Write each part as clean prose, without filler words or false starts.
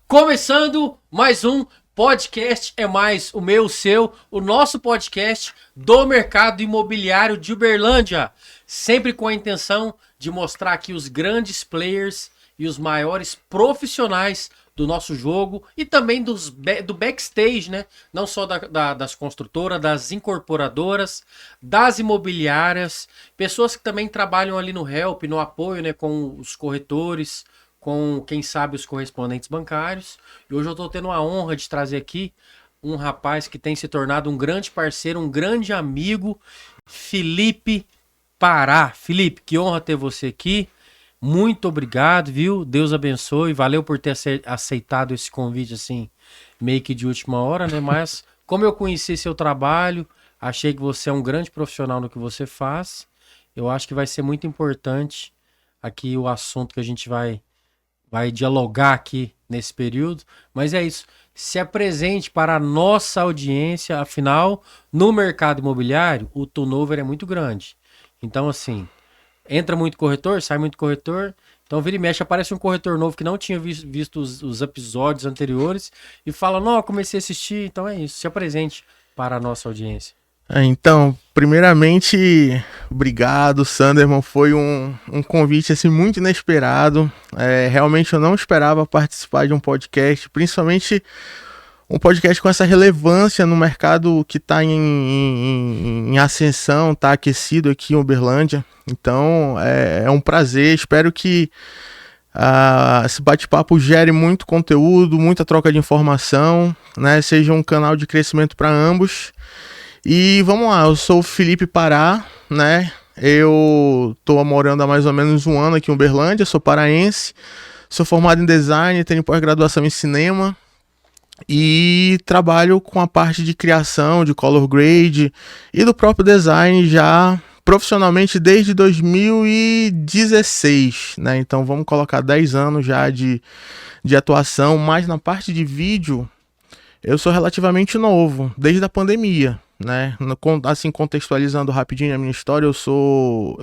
Começando mais um podcast, é mais o meu, o seu, o nosso podcast do mercado imobiliário de Uberlândia. Sempre com a intenção de mostrar aqui os grandes players e os maiores profissionais do nosso jogo e também do backstage, né? Não só das construtoras, das incorporadoras, das imobiliárias, pessoas que também trabalham ali no help, no apoio, né? Com os corretores, com, quem sabe, os correspondentes bancários. E hoje eu estou tendo a honra de trazer aqui um rapaz que tem se tornado um grande parceiro, um grande amigo, Felipe Pará. Felipe, que honra ter você aqui. Muito obrigado, viu? Deus abençoe. Valeu por ter aceitado esse convite, assim, meio que de última hora, né? Mas, como eu conheci seu trabalho, achei que você é um grande profissional no que você faz. Eu acho que vai ser muito importante aqui o assunto que a gente vai dialogar aqui nesse período. Mas é isso. Se apresente para a nossa audiência. Afinal, no mercado imobiliário, o turnover é muito grande. Então, assim, entra muito corretor, sai muito corretor. Então, vira e mexe, aparece um corretor novo que não tinha visto os episódios anteriores e fala, não, eu comecei a assistir. Então é isso. Se apresente para a nossa audiência. Então, primeiramente, obrigado, Sanderman. Foi um convite assim, muito inesperado. Realmente eu não esperava participar de um podcast, principalmente um podcast com essa relevância no mercado que está em ascensão, está aquecido aqui em Uberlândia. Então, é um prazer. Espero que esse bate-papo gere muito conteúdo, muita troca de informação, né? Seja um canal de crescimento para ambos. E vamos lá, eu sou o Felipe Pará, né? Eu tô morando há mais ou menos um ano aqui em Uberlândia, sou paraense, sou formado em design, tenho pós-graduação em cinema e trabalho com a parte de criação, de color grade e do próprio design já profissionalmente desde 2016, né? Então vamos colocar 10 anos já de atuação, mas na parte de vídeo eu sou relativamente novo, desde a pandemia. Né? Assim, contextualizando rapidinho a minha história, eu sou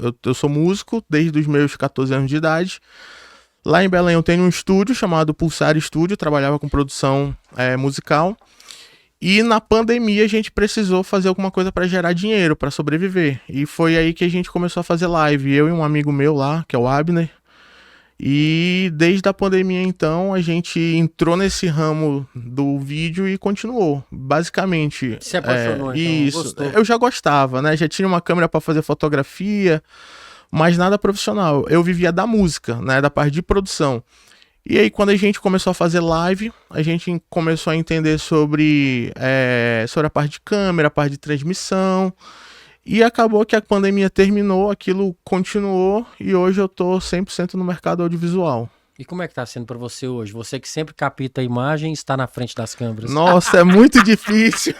músico desde os meus 14 anos de idade. Lá em Belém eu tenho um estúdio chamado Pulsar Estúdio, trabalhava com produção musical. E na pandemia a gente precisou fazer alguma coisa para gerar dinheiro, para sobreviver. E foi aí que a gente começou a fazer live, eu e um amigo meu lá, que é o Abner. E desde a pandemia, então, a gente entrou nesse ramo do vídeo e continuou, basicamente. Se apaixonou, então, isso. Gostou. Eu já gostava, né? Já tinha uma câmera para fazer fotografia, mas nada profissional. Eu vivia da música, né? Da parte de produção. E aí, quando a gente começou a fazer live, a gente começou a entender sobre a parte de câmera, a parte de transmissão. E acabou que a pandemia terminou, aquilo continuou e hoje eu tô 100% no mercado audiovisual. E como é que tá sendo para você hoje? Você que sempre capta a imagem e está na frente das câmeras. Nossa, é muito difícil.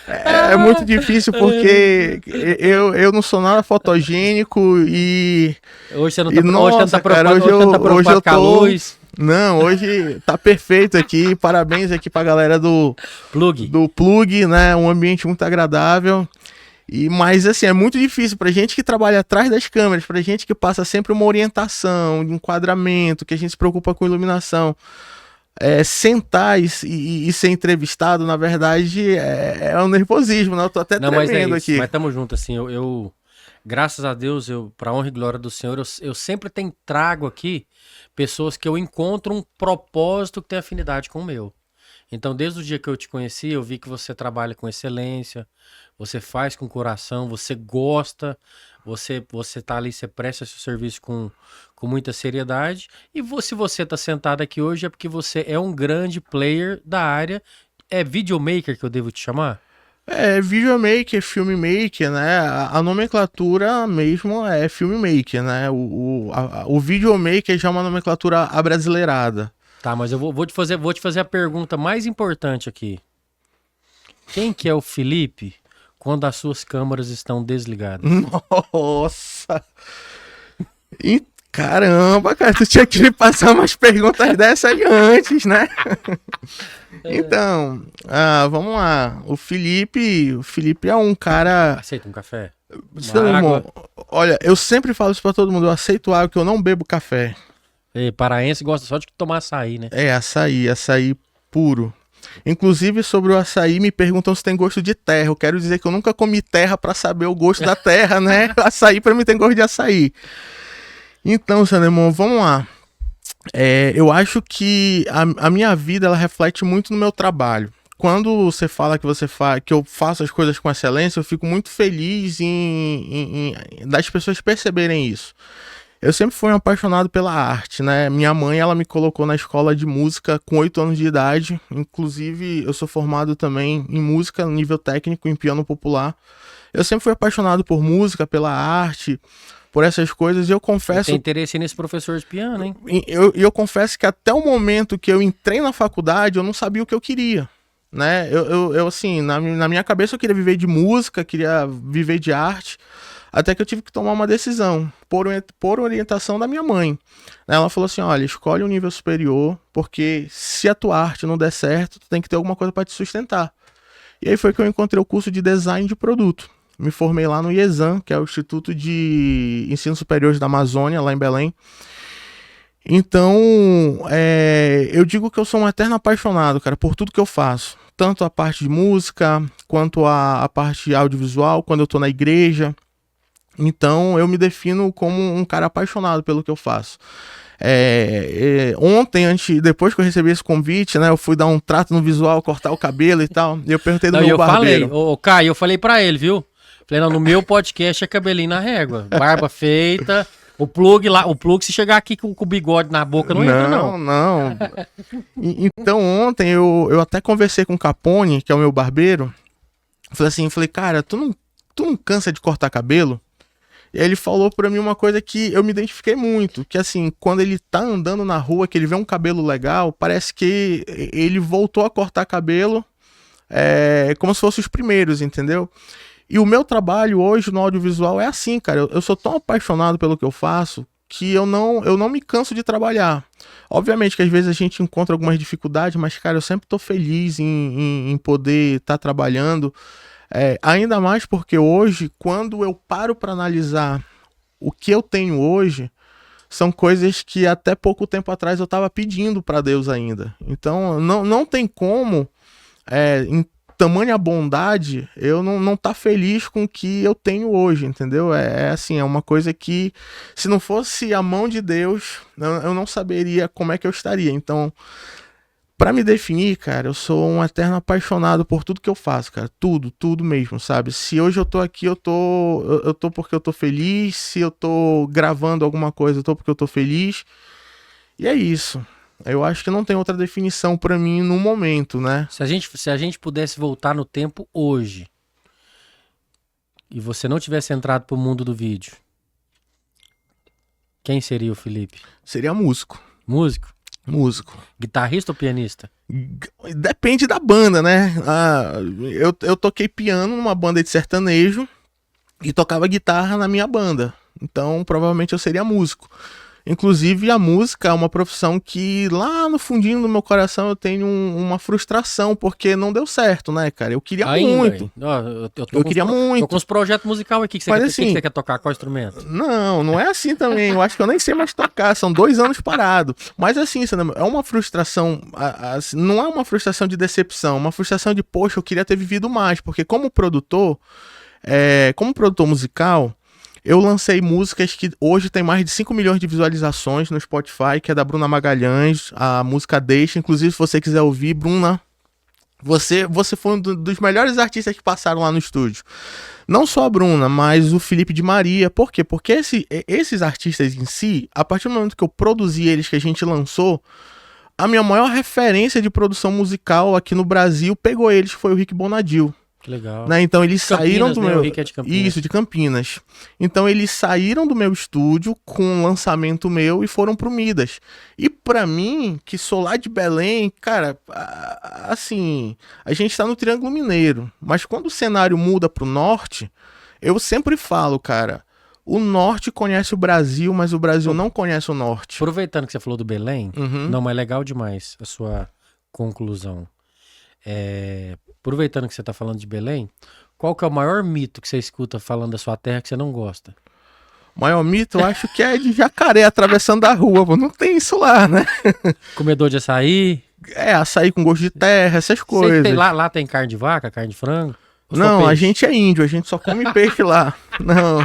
É muito difícil porque eu não sou nada fotogênico e... Hoje você não tá preocupado com a luz. Não, hoje tá perfeito aqui. Parabéns aqui pra galera do Plug, né? Um ambiente muito agradável. Mas assim, é muito difícil pra gente que trabalha atrás das câmeras, pra gente que passa sempre uma orientação de enquadramento, que a gente se preocupa com iluminação, sentar e ser entrevistado, na verdade, é um nervosismo, né? Eu tô até tremendo aqui. Mas tamo junto, assim, eu graças a Deus, pra honra e glória do Senhor, eu sempre trago aqui pessoas que eu encontro um propósito que tem afinidade com o meu. Então, desde o dia que eu te conheci, eu vi que você trabalha com excelência, você faz com coração, você gosta, você tá ali, você presta seu serviço com muita seriedade. E se você tá sentado aqui hoje é porque você é um grande player da área. É videomaker que eu devo te chamar? Videomaker, filmmaker, né? A nomenclatura mesmo é filmmaker, né? O videomaker já é uma nomenclatura abrasileirada. Tá, mas eu vou te fazer a pergunta mais importante aqui. Quem que é o Felipe quando as suas câmeras estão desligadas? Nossa! Caramba, cara, tu tinha que me passar umas perguntas dessas aí antes, né? Então, vamos lá. O Felipe é um cara... Aceita um café? Irmão, olha, eu sempre falo isso pra todo mundo. Eu aceito água, que eu não bebo café. E paraense gosta só de tomar açaí, né? É, açaí puro. Inclusive, sobre o açaí, me perguntam se tem gosto de terra. Eu quero dizer que eu nunca comi terra pra saber o gosto da terra, né? Açaí pra mim tem gosto de açaí. Então, Sandemon, vamos lá. Eu acho que a minha vida ela reflete muito no meu trabalho. Quando você fala que eu faço as coisas com excelência, eu fico muito feliz das pessoas perceberem isso. Eu sempre fui um apaixonado pela arte, né? Minha mãe, ela me colocou na escola de música com 8 anos de idade. Inclusive, eu sou formado também em música, nível técnico, em piano popular. Eu sempre fui apaixonado por música, pela arte, por essas coisas. E eu confesso... Tem interesse nesse professor de piano, hein? Eu confesso que até o momento que eu entrei na faculdade, eu não sabia o que eu queria, né? Eu assim, na minha cabeça eu queria viver de música, queria viver de arte. Até que eu tive que tomar uma decisão, por orientação da minha mãe. Ela falou assim, olha, escolhe um nível superior, porque se a tua arte não der certo, tu tem que ter alguma coisa para te sustentar. E aí foi que eu encontrei o curso de design de produto. Me formei lá no IESAM, que é o Instituto de Ensino Superior da Amazônia, lá em Belém. Então, eu digo que eu sou um eterno apaixonado, cara, por tudo que eu faço. Tanto a parte de música, quanto a parte audiovisual, quando eu tô na igreja. Então eu me defino como um cara apaixonado pelo que eu faço. Ontem, depois que eu recebi esse convite, né, eu fui dar um trato no visual, cortar o cabelo e tal, e eu perguntei do meu barbeiro. Falei, Caio, eu falei pra ele, viu? Falei, não, no meu podcast é cabelinho na régua, barba feita, o plug se chegar aqui com o bigode na boca não entra não. Não. Então ontem eu até conversei com o Capone, que é o meu barbeiro, falei, cara, tu não cansa de cortar cabelo? E aí ele falou pra mim uma coisa que eu me identifiquei muito, que assim, quando ele tá andando na rua, que ele vê um cabelo legal, parece que ele voltou a cortar cabelo como se fossem os primeiros, entendeu? E o meu trabalho hoje no audiovisual é assim, cara, eu sou tão apaixonado pelo que eu faço, que eu não me canso de trabalhar. Obviamente que às vezes a gente encontra algumas dificuldades, mas cara, eu sempre tô feliz em poder estar trabalhando. Ainda mais porque hoje, quando eu paro para analisar o que eu tenho hoje, são coisas que até pouco tempo atrás eu estava pedindo para Deus ainda. Então não tem como, em tamanha bondade, eu não tá feliz com o que eu tenho hoje, entendeu? Assim, é uma coisa que, se não fosse a mão de Deus, eu não saberia como é que eu estaria. Então, pra me definir, cara, eu sou um eterno apaixonado por tudo que eu faço, cara. Tudo mesmo, sabe? Se hoje eu tô aqui, eu tô porque eu tô feliz. Se eu tô gravando alguma coisa, eu tô porque eu tô feliz. E é isso. Eu acho que não tem outra definição pra mim no momento, né? Se a gente pudesse voltar no tempo hoje, e você não tivesse entrado pro mundo do vídeo, quem seria o Felipe? Seria músico. Músico? Músico. Guitarrista ou pianista? Depende da banda, né? Eu toquei piano numa banda de sertanejo e tocava guitarra na minha banda. Então, provavelmente eu seria músico. Inclusive, a música é uma profissão que lá no fundinho do meu coração eu tenho uma frustração, porque não deu certo, né, cara? Eu queria muito. Eu queria muito. Tô com uns projetos musicais aqui que você, que você quer tocar. Qual instrumento? Não é assim também. Eu acho que eu nem sei mais tocar. São 2 anos parado. Mas assim, é uma frustração. Não é uma frustração de decepção, é uma frustração de, poxa, eu queria ter vivido mais. Porque como produtor musical, eu lancei músicas que hoje tem mais de 5 milhões de visualizações no Spotify, que é da Bruna Magalhães, a música Deixa. Inclusive, se você quiser ouvir, Bruna, você foi um dos melhores artistas que passaram lá no estúdio. Não só a Bruna, mas o Felipe de Maria. Por quê? Porque esses artistas em si, a partir do momento que eu produzi eles, que a gente lançou, a minha maior referência de produção musical aqui no Brasil pegou eles, que foi o Rick Bonadil. Que legal. Né? Então eles saíram do meu... O Rick é de Campinas. Isso, de Campinas. Então eles saíram do meu estúdio com um lançamento meu e foram pro Midas. E pra mim, que sou lá de Belém, cara, assim, a gente tá no Triângulo Mineiro, mas quando o cenário muda pro norte, eu sempre falo, cara, o norte conhece o Brasil, mas o Brasil não conhece o norte. Aproveitando que você falou do Belém, não, mas é legal demais a sua conclusão. Aproveitando que você tá falando de Belém, qual que é o maior mito que você escuta falando da sua terra que você não gosta? Maior mito, eu acho que é de jacaré atravessando a rua, pô. Não tem isso lá, né? Comedor de açaí. Açaí com gosto de terra, essas coisas. Lá tem carne de vaca, carne de frango? Não, a gente é índio, a gente só come peixe lá. Não.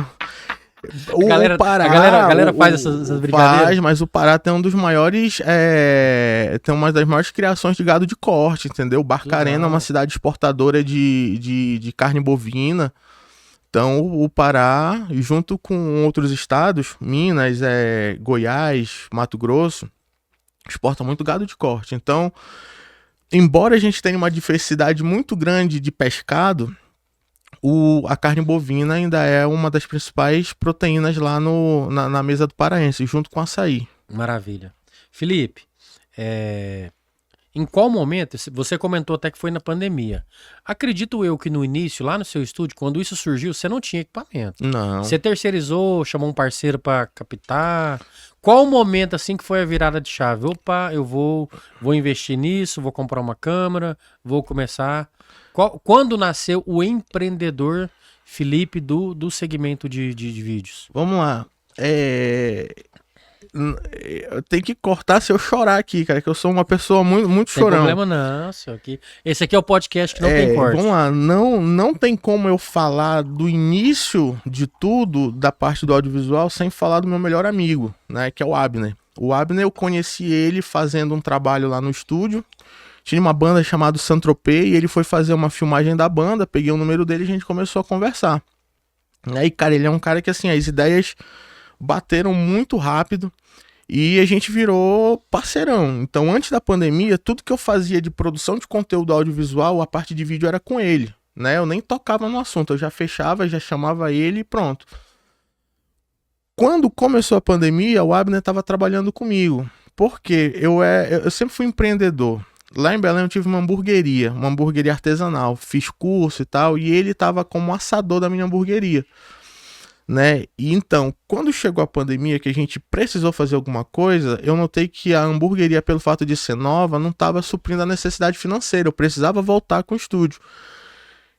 A galera faz essas brincadeiras? Faz, mas o Pará tem um dos maiores. Tem uma das maiores criações de gado de corte, entendeu? Barcarena é uma cidade exportadora de carne bovina. Então, o Pará, junto com outros estados, Minas, Goiás, Mato Grosso, exporta muito gado de corte. Então, embora a gente tenha uma diversidade muito grande de pescado, a carne bovina ainda é uma das principais proteínas lá na mesa do paraense, junto com o açaí. Maravilha. Felipe, em qual momento, você comentou até que foi na pandemia, acredito eu que no início, lá no seu estúdio, quando isso surgiu, você não tinha equipamento. Não. Você terceirizou, chamou um parceiro para captar. Qual o momento assim que foi a virada de chave? Opa, eu vou investir nisso, vou comprar uma câmera, vou começar. Quando nasceu o empreendedor Felipe do segmento de vídeos? Vamos lá. Eu tenho que cortar se eu chorar aqui, cara, que eu sou uma pessoa muito chorão. Não tem problema não, senhor. Esse aqui é o podcast que não tem corte. Vamos lá, não tem como eu falar do início de tudo, da parte do audiovisual, sem falar do meu melhor amigo, né, que é o Abner. O Abner, eu conheci ele fazendo um trabalho lá no estúdio. Tinha uma banda chamada Saint-Tropez e ele foi fazer uma filmagem da banda, peguei o número dele e a gente começou a conversar. Aí, cara, ele é um cara que, assim, as ideias bateram muito rápido e a gente virou parceirão. Então, antes da pandemia, tudo que eu fazia de produção de conteúdo audiovisual, a parte de vídeo era com ele, né? Eu nem tocava no assunto, eu já fechava, já chamava ele e pronto. Quando começou a pandemia, o Abner estava trabalhando comigo, porque eu sempre fui empreendedor. Lá em Belém eu tive uma hamburgueria artesanal, fiz curso e tal, e ele estava como assador da minha hamburgueria, né? E então, quando chegou a pandemia, que a gente precisou fazer alguma coisa, eu notei que a hamburgueria, pelo fato de ser nova, não estava suprindo a necessidade financeira, eu precisava voltar com o estúdio.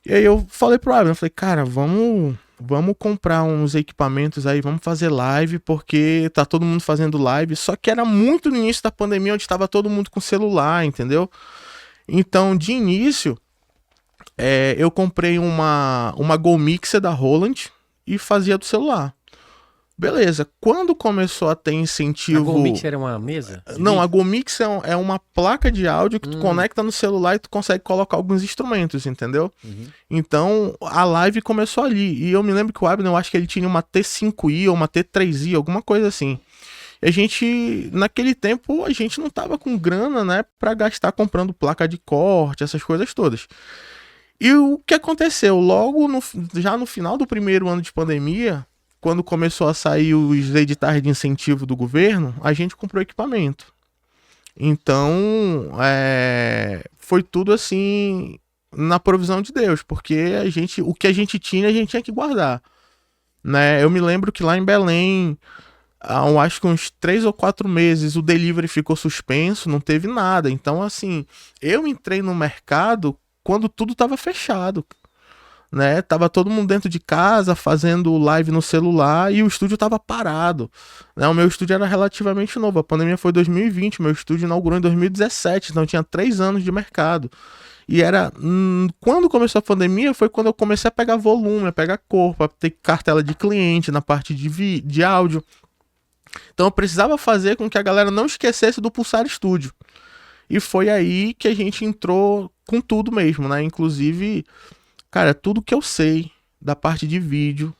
E aí eu falei pro Abner, eu falei, cara, vamos comprar uns equipamentos aí, vamos fazer live, porque tá todo mundo fazendo live, só que era muito no início da pandemia, onde estava todo mundo com celular, entendeu? Então, de início, eu comprei uma Go Mixer da Roland e fazia do celular. Beleza, quando começou a ter incentivo... A Go Mixer é uma mesa? Não, a Go Mixer é uma placa de áudio que tu conecta no celular e tu consegue colocar alguns instrumentos, entendeu? Uhum. Então, a live começou ali. E eu me lembro que o Abner, eu acho que ele tinha uma T5i ou uma T3i, alguma coisa assim. E a gente, naquele tempo, a gente não tava com grana, né, pra gastar comprando placa de corte, essas coisas todas. E o que aconteceu? Logo, já no final do primeiro ano de pandemia, quando começou a sair os editais de incentivo do governo, a gente comprou equipamento. Então, foi tudo assim, na provisão de Deus, porque o que a gente tinha que guardar, né? Eu me lembro que lá em Belém, acho que uns 3 ou 4 meses, o delivery ficou suspenso, não teve nada. Então, assim, eu entrei no mercado quando tudo estava fechado, né? Tava todo mundo dentro de casa fazendo live no celular e o estúdio tava parado, né? O meu estúdio era relativamente novo, a pandemia foi em 2020, o meu estúdio inaugurou em 2017, então tinha 3 anos de mercado. E quando começou a pandemia foi quando eu comecei a pegar volume, a pegar corpo, a ter cartela de cliente na parte de áudio. Então eu precisava fazer com que a galera não esquecesse do Pulsar Studio. E foi aí que a gente entrou com tudo mesmo, né? Inclusive, cara, tudo que eu sei da parte de vídeo,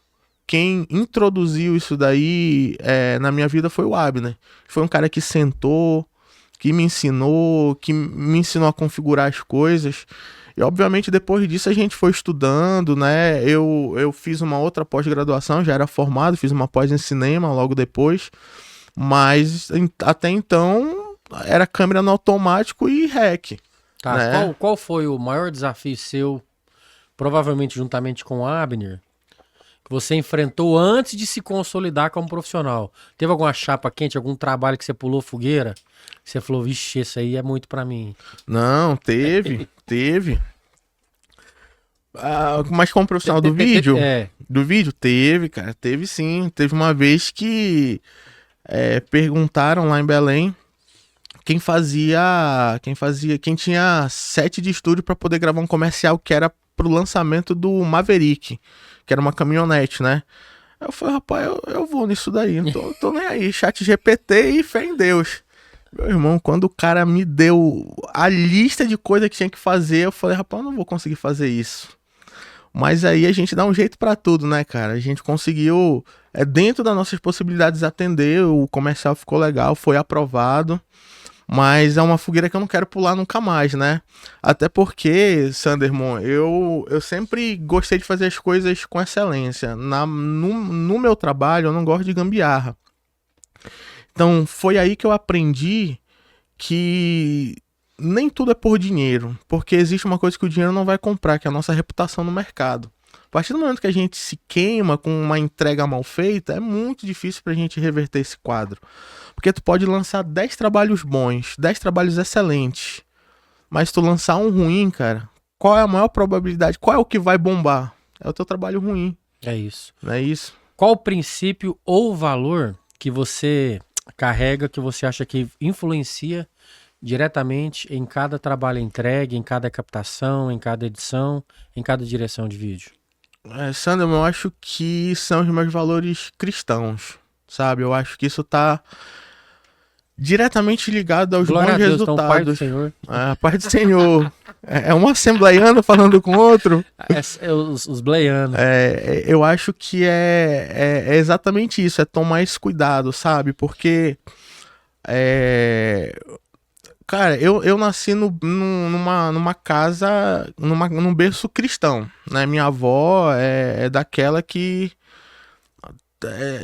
quem introduziu isso daí na minha vida foi o Abner. Foi um cara que sentou, que me ensinou a configurar as coisas. E obviamente depois disso a gente foi estudando, né? Eu fiz uma outra pós-graduação, já era formado, fiz uma pós em cinema logo depois. Mas até então era câmera no automático e REC. Tá, né? Qual foi o maior desafio seu, provavelmente juntamente com o Abner, que você enfrentou antes de se consolidar como profissional? Teve alguma chapa quente, algum trabalho que você pulou fogueira? Que você falou, vixe, esse aí é muito pra mim. Não, teve. Mas como profissional do vídeo? É. Do vídeo? Teve, cara. Teve sim. Teve uma vez que perguntaram lá em Belém quem tinha set de estúdio pra poder gravar um comercial que era pro lançamento do Maverick, que era uma caminhonete, né? Aí eu falei, rapaz, eu vou nisso daí, não tô nem aí. Chat GPT e fé em Deus. Meu irmão, quando o cara me deu a lista de coisas que tinha que fazer, eu falei, rapaz, eu não vou conseguir fazer isso. Mas aí a gente dá um jeito pra tudo, né, cara? A gente conseguiu, dentro das nossas possibilidades, atender, o comercial ficou legal, foi aprovado. Mas é uma fogueira que eu não quero pular nunca mais, né? Até porque, Sandermon, eu sempre gostei de fazer as coisas com excelência. No meu trabalho, eu não gosto de gambiarra. Então, foi aí que eu aprendi que nem tudo é por dinheiro. Porque existe uma coisa que o dinheiro não vai comprar, que é a nossa reputação no mercado. A partir do momento que a gente se queima com uma entrega mal feita, é muito difícil pra gente reverter esse quadro. Porque tu pode lançar 10 trabalhos bons, 10 trabalhos excelentes, mas se tu lançar um ruim, cara, qual é a maior probabilidade? Qual é o que vai bombar? É o teu trabalho ruim. É isso. Não é isso? Qual o princípio ou valor que você carrega, que você acha que influencia diretamente em cada trabalho entregue, em cada captação, em cada edição, em cada direção de vídeo? Sandro, eu acho que são os meus valores cristãos, sabe? Eu acho que isso tá diretamente ligado aos Glória bons a Deus, resultados. então, Pai do Senhor. A Pai do Senhor. É um assembleiano falando com outro. Os bleianos. Eu acho que é exatamente isso, é tomar esse cuidado, sabe? Porque cara, eu nasci numa casa, num berço cristão, né? Minha avó é daquela que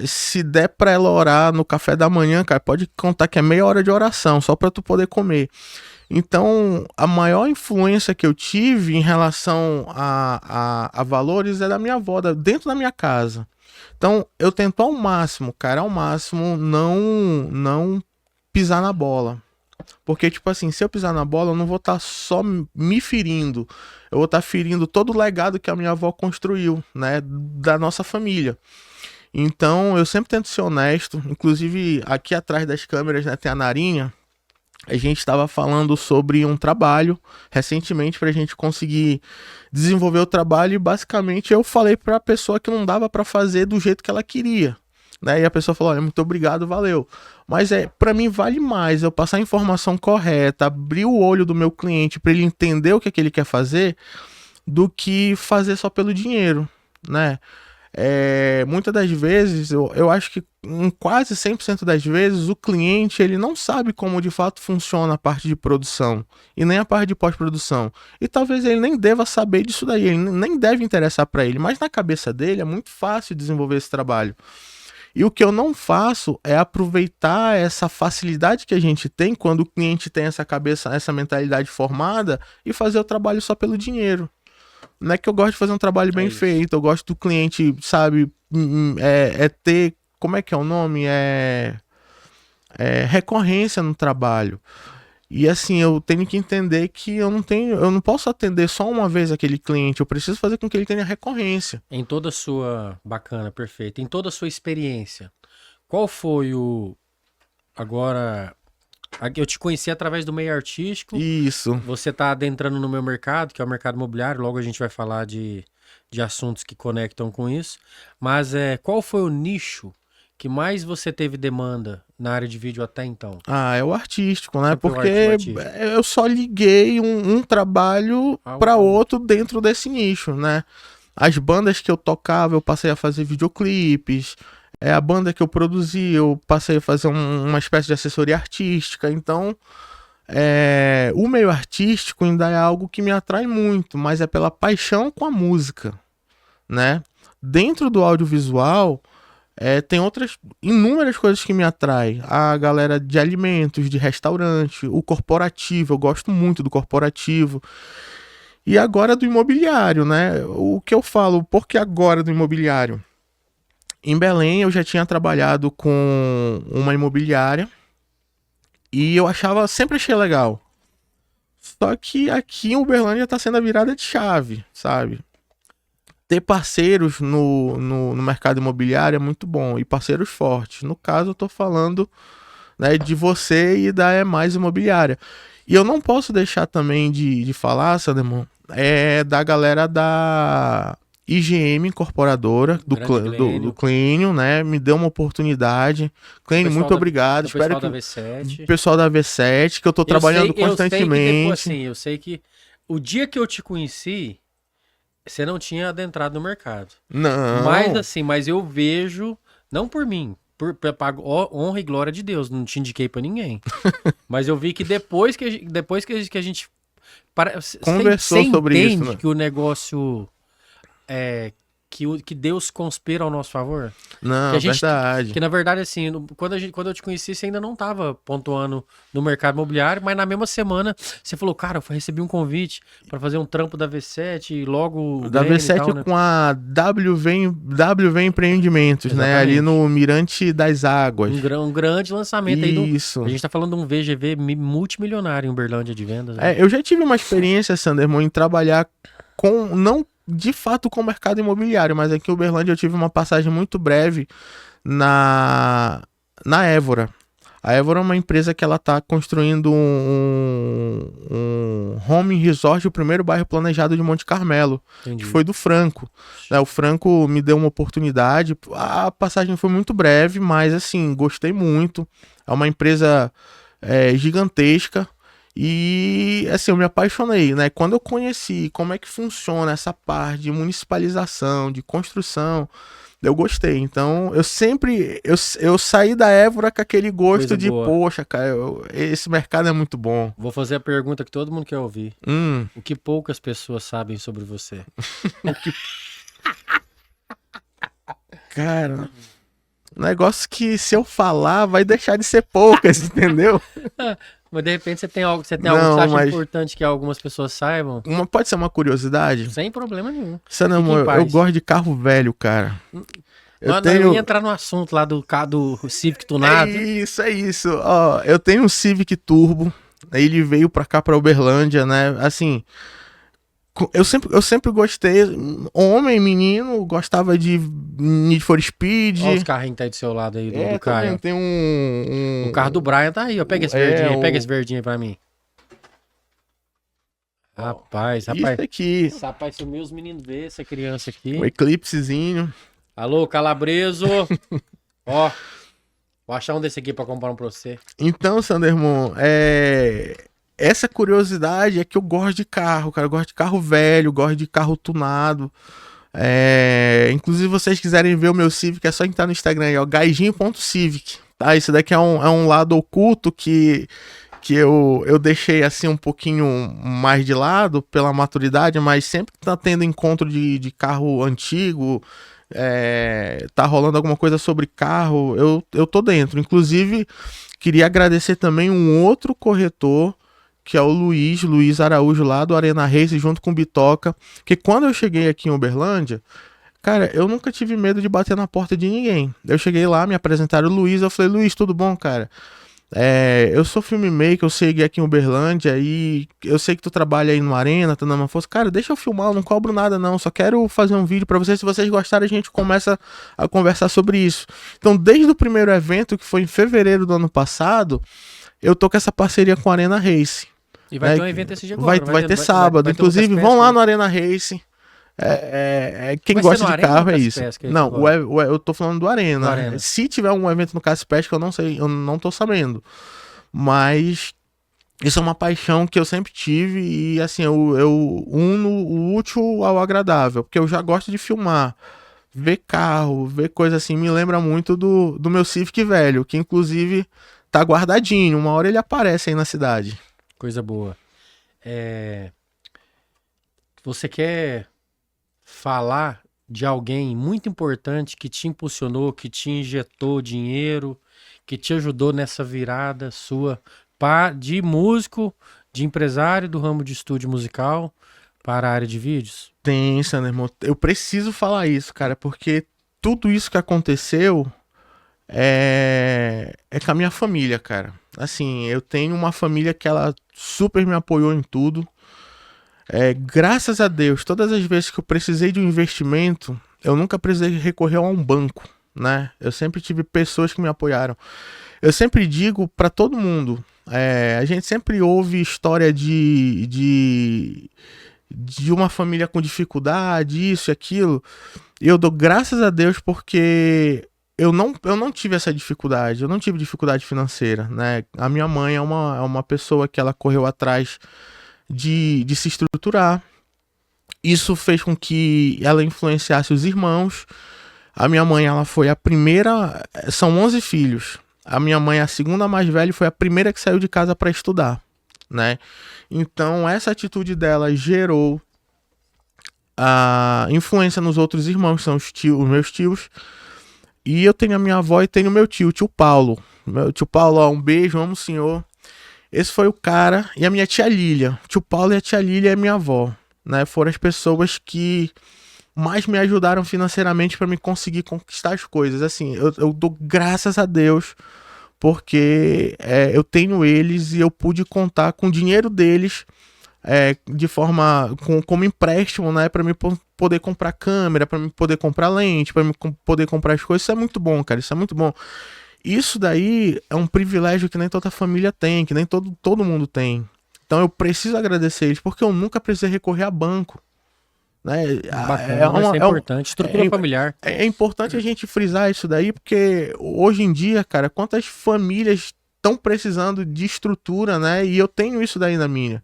se der pra ela orar no café da manhã, cara, pode contar que é meia hora de oração, só pra tu poder comer. Então, a maior influência que eu tive em relação a valores é da minha avó, dentro da minha casa. Então, eu tento ao máximo, cara, ao máximo, não pisar na bola. Porque, tipo assim, se eu pisar na bola, eu não vou estar só me ferindo. Eu vou estar ferindo todo o legado que a minha avó construiu, né? Da nossa família. Então, eu sempre tento ser honesto. Inclusive, aqui atrás das câmeras, né, tem a Narinha. A gente estava falando sobre um trabalho recentemente para a gente conseguir desenvolver o trabalho. E basicamente eu falei para a pessoa que não dava para fazer do jeito que ela queria. Né? E a pessoa falou, olha, muito obrigado, valeu. Mas para mim vale mais eu passar a informação correta, abrir o olho do meu cliente para ele entender o que é que ele quer fazer, do que fazer só pelo dinheiro, né? Muitas das vezes, eu acho que em quase 100% das vezes, o cliente ele não sabe como de fato funciona a parte de produção e nem a parte de pós-produção. E talvez ele nem deva saber disso daí, ele nem deve interessar para ele, mas na cabeça dele é muito fácil desenvolver esse trabalho. E o que eu não faço é aproveitar essa facilidade que a gente tem quando o cliente tem essa cabeça, essa mentalidade formada e fazer o trabalho só pelo dinheiro. Não é que eu gosto de fazer um trabalho bem feito, eu gosto do cliente, sabe, ter, como é que é o nome? Recorrência no trabalho. E assim, eu tenho que entender que eu não posso atender só uma vez aquele cliente, eu preciso fazer com que ele tenha recorrência. Em toda a sua, bacana, perfeito, em toda a sua experiência, qual foi agora, eu te conheci através do meio artístico. Isso. Você está adentrando no meu mercado, que é o mercado imobiliário. Logo a gente vai falar de assuntos que conectam com isso. Mas qual foi o nicho que mais você teve demanda na área de vídeo até então? É o artístico, né? Sempre porque o artístico. Eu só liguei um trabalho para outro dentro desse nicho, né? As bandas que eu tocava, eu passei a fazer videoclipes. A banda que eu produzi, eu passei a fazer uma espécie de assessoria artística. Então, o meio artístico ainda é algo que me atrai muito, mas é pela paixão com a música, né? Dentro do audiovisual, tem inúmeras coisas que me atraem. A galera de alimentos, de restaurante, o corporativo, eu gosto muito do corporativo. E agora do imobiliário, né? O que eu falo, por que agora do imobiliário? Em Belém eu já tinha trabalhado com uma imobiliária e eu sempre achei legal. Só que aqui em Uberlândia tá sendo a virada de chave, sabe? ter parceiros no mercado imobiliário é muito bom, e parceiros fortes. No caso, eu tô falando, né, de você e da É Mais Imobiliária. E eu não posso deixar também de falar, Sandemon, da galera da IGM Incorporadora, do Clênio, né? Me deu uma oportunidade. Clênio, muito obrigado. Espero que o pessoal da V7, que eu tô trabalhando constantemente. Eu sei que o dia que eu te conheci, você não tinha adentrado no mercado. Não. Mas eu vejo, não por mim, honra e glória de Deus, não te indiquei pra ninguém. Mas eu vi que depois que a gente conversou sobre isso, né? Que o negócio que Deus conspira ao nosso favor. Não, que verdade. Que na verdade, assim, quando eu te conheci, você ainda não tava pontuando no mercado imobiliário, mas na mesma semana você falou, cara, eu recebi um convite para fazer um trampo da V7 e logo da V7 tal, né? Com a WV Empreendimentos, exatamente, né? Ali no Mirante das Águas. Um grande lançamento. Isso. Aí a gente tá falando de um VGV multimilionário em Uberlândia de vendas. Né? Eu já tive uma experiência, Sanderman, em trabalhar não de fato com o mercado imobiliário, mas aqui em Uberlândia eu tive uma passagem muito breve na Évora. A Évora é uma empresa que ela está construindo um home resort, o primeiro bairro planejado de Monte Carmelo. Entendi. Que foi do Franco. O Franco me deu uma oportunidade. A passagem foi muito breve, mas assim, gostei muito. É uma empresa gigantesca. E assim, eu me apaixonei, né? Quando eu conheci como é que funciona essa parte de municipalização, de construção, eu gostei. Então, eu saí da Évora com aquele gosto de, poxa, cara, esse mercado é muito bom. Vou fazer a pergunta que todo mundo quer ouvir. O que poucas pessoas sabem sobre você? Cara, negócio que se eu falar vai deixar de ser poucas, entendeu? Mas de repente você tem algo que você acha importante que algumas pessoas saibam? Pode ser uma curiosidade? Sem problema nenhum. Eu gosto de carro velho, cara. Eu ia entrar no assunto lá do Civic tunado. É isso. Ó, eu tenho um Civic Turbo. Ele veio pra cá, pra Uberlândia, né? Assim, eu sempre gostei. Homem, menino, gostava de Need for Speed. Olha os carrinhos que tá aí do seu lado aí, do Caio. Tem O carro do Brian tá aí, ó. Pega esse verdinho aí, pega esse verdinho aí pra mim. Rapaz. Isso aqui. Rapaz, se meus meninos verem essa criança aqui. Um Eclipsezinho. Alô, Calabreso. Ó, vou achar um desse aqui pra comprar um pra você. Então, Sanderman, essa curiosidade é que eu gosto de carro, cara. Eu gosto de carro velho, gosto de carro tunado. Inclusive, se vocês quiserem ver o meu Civic, é só entrar no Instagram aí, ó, gaijinho.civic. Tá? Isso daqui é um lado oculto que eu deixei assim um pouquinho mais de lado pela maturidade, mas sempre tá tendo encontro de carro antigo, tá rolando alguma coisa sobre carro, eu tô dentro. Inclusive, queria agradecer também um outro corretor, que é o Luiz Araújo, lá do Arena Race, junto com o Bitoca, que quando eu cheguei aqui em Uberlândia, cara, eu nunca tive medo de bater na porta de ninguém. Eu cheguei lá, me apresentaram o Luiz, eu falei, Luiz, tudo bom, cara? Eu sou filmmaker, eu cheguei aqui em Uberlândia e eu sei que tu trabalha aí no Arena, tá dando uma força. Cara, deixa eu filmar, eu não cobro nada não, só quero fazer um vídeo pra vocês. Se vocês gostarem, a gente começa a conversar sobre isso. Então, desde o primeiro evento, que foi em fevereiro do ano passado, eu tô com essa parceria com a Arena Race. E vai ter um evento esse dia agora. Vai ter sábado. Inclusive, vão lá no Arena Race. Quem gosta de carro é isso. Não, eu tô falando do Arena. Se tiver um evento no Caspesca, eu não sei, eu não tô sabendo. Mas isso é uma paixão que eu sempre tive e assim, eu uno o útil ao agradável, porque eu já gosto de filmar, ver carro, ver coisa assim, me lembra muito do meu Civic velho, que inclusive tá guardadinho, uma hora ele aparece aí na cidade. Coisa boa. Você quer falar de alguém muito importante que te impulsionou, que te injetou dinheiro, que te ajudou nessa virada sua de músico, de empresário do ramo de estúdio musical para a área de vídeos? Tem, Sanderman. Eu preciso falar isso, cara, porque tudo isso que aconteceu é com a minha família, cara. Assim, eu tenho uma família que ela super me apoiou em tudo. Graças a Deus, todas as vezes que eu precisei de um investimento, eu nunca precisei recorrer a um banco, né? Eu sempre tive pessoas que me apoiaram. Eu sempre digo para todo mundo, a gente sempre ouve história de uma família com dificuldade, isso e aquilo. E eu dou graças a Deus porque eu não tive essa dificuldade, eu não tive dificuldade financeira, né? A minha mãe é uma pessoa que ela correu atrás de se estruturar. Isso fez com que ela influenciasse os irmãos. A minha mãe, ela foi a primeira. São 11 filhos. A minha mãe, a segunda mais velha, foi a primeira que saiu de casa para estudar, né? Então, essa atitude dela gerou a influência nos outros irmãos, que são os meus tios. E eu tenho a minha avó e tenho o meu tio, o tio Paulo. Meu tio Paulo, ó, um beijo, amo o senhor. Esse foi o cara. E a minha tia Lília. O tio Paulo e a tia Lília é minha avó, né? Foram as pessoas que mais me ajudaram financeiramente para me conseguir conquistar as coisas. Assim, eu dou graças a Deus porque eu tenho eles e eu pude contar com o dinheiro deles de forma como empréstimo, né, para me poder comprar câmera, para me poder comprar lente, para me poder comprar as coisas. Isso é muito bom, cara. Isso é muito bom. Isso daí é um privilégio que nem toda família tem, que nem todo mundo tem. Então eu preciso agradecer eles porque eu nunca precisei recorrer a banco. Né? Bacana, isso é importante. Estrutura familiar. É importante a gente frisar isso daí, porque hoje em dia, cara, quantas famílias estão precisando de estrutura, né? E eu tenho isso daí na minha.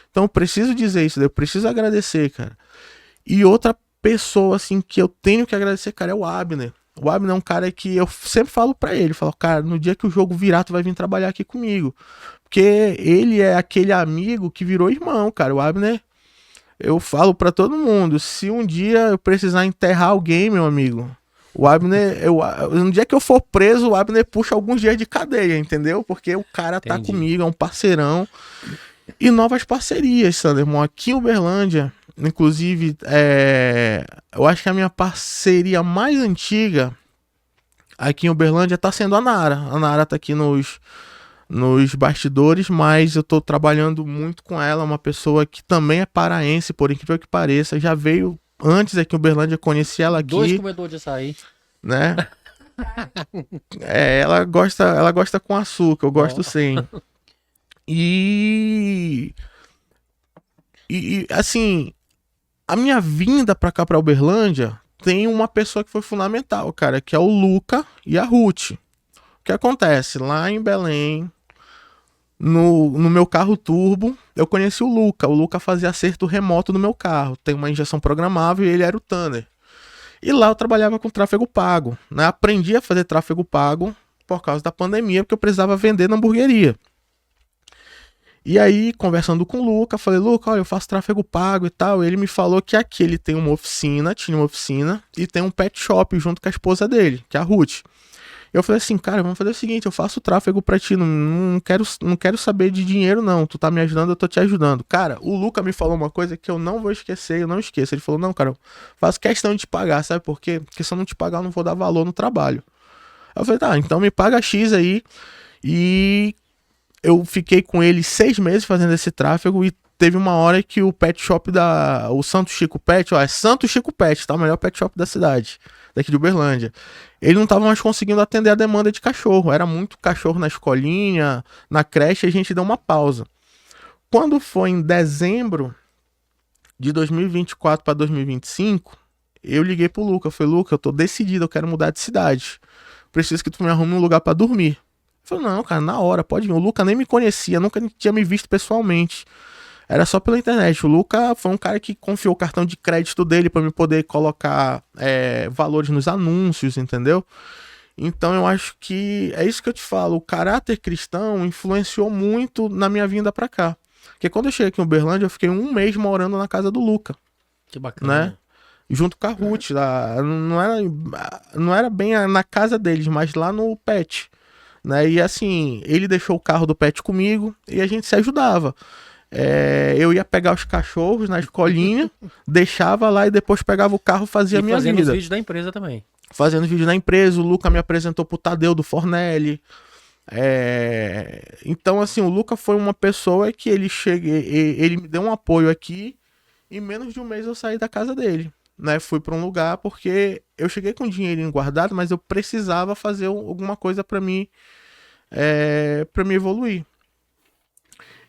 Então eu preciso dizer isso daí, eu preciso agradecer, cara. E outra pessoa, assim, que eu tenho que agradecer, cara, é o Abner. O Abner é um cara que eu sempre falo pra ele, falo, cara, no dia que o jogo virar, tu vai vir trabalhar aqui comigo. Porque ele é aquele amigo que virou irmão, cara. O Abner, eu falo pra todo mundo, se um dia eu precisar enterrar alguém, meu amigo, o Abner, no dia que eu for preso, o Abner puxa alguns dias de cadeia, entendeu? Porque o cara tá comigo, é um parceirão. E novas parcerias, Sanderson, aqui em Uberlândia, inclusive, eu acho que a minha parceria mais antiga aqui em Uberlândia tá sendo a Nara. A Nara tá aqui nos bastidores, mas eu tô trabalhando muito com ela, uma pessoa que também é paraense, por incrível que pareça, já veio antes aqui em Uberlândia, conheci ela aqui. 2 comedores de açaí. Né? Ela gosta com açúcar, eu gosto sem. E assim, a minha vinda pra cá, pra Uberlândia, tem uma pessoa que foi fundamental, cara, que é o Luca e a Ruth. O que acontece? Lá em Belém, no meu carro turbo, eu conheci o Luca. O Luca fazia acerto remoto no meu carro. Tem uma injeção programável e ele era o Thunder. E lá eu trabalhava com tráfego pago, né? Aprendi a fazer tráfego pago por causa da pandemia, porque eu precisava vender na hamburgueria. E aí, conversando com o Luca, falei, Luca, olha, eu faço tráfego pago e tal. E ele me falou que aqui ele tem tinha uma oficina, e tem um pet shop junto com a esposa dele, que é a Ruth. Eu falei assim, cara, vamos fazer o seguinte, eu faço tráfego pra ti, não quero saber de dinheiro não, tu tá me ajudando, eu tô te ajudando. Cara, o Luca me falou uma coisa que eu não vou esquecer, eu não esqueço. Ele falou, não, cara, eu faço questão de te pagar, sabe por quê? Porque se eu não te pagar, eu não vou dar valor no trabalho. Eu falei, tá, então me paga X aí. E eu fiquei com ele 6 meses fazendo esse tráfego e teve uma hora que o pet shop o Santo Chico Pet, ó, é Santo Chico Pet, tá? O melhor pet shop da cidade, daqui de Uberlândia. Ele não tava mais conseguindo atender a demanda de cachorro, era muito cachorro na escolinha, na creche, a gente deu uma pausa. Quando foi em dezembro de 2024 para 2025, eu liguei pro Luca, eu falei, Luca, eu tô decidido, eu quero mudar de cidade. Preciso que tu me arrume um lugar para dormir. Eu falei, não, cara, na hora, pode vir. O Luca nem me conhecia, nunca tinha me visto pessoalmente. Era só pela internet. O Luca foi um cara que confiou o cartão de crédito dele para me poder colocar valores nos anúncios, entendeu? Então eu acho que é isso que eu te falo. O caráter cristão influenciou muito na minha vinda pra cá. Porque quando eu cheguei aqui em Uberlândia, eu fiquei 1 mês morando na casa do Luca. Que bacana. Né? Junto com a Ruth. Lá, não era bem na casa deles, mas lá no pet. Né? E assim, ele deixou o carro do pet comigo e a gente se ajudava. Eu ia pegar os cachorros na escolinha, deixava lá e depois pegava o carro e fazia a minha vida. Fazendo os vídeos da empresa também. Fazendo vídeo na empresa, o Luca me apresentou pro Tadeu do Fornelli. Então assim, o Luca foi uma pessoa que ele me deu um apoio aqui Em menos de um mês eu saí da casa dele, né? Fui para um lugar porque eu cheguei com dinheirinho guardado, mas eu precisava fazer alguma coisa para me evoluir.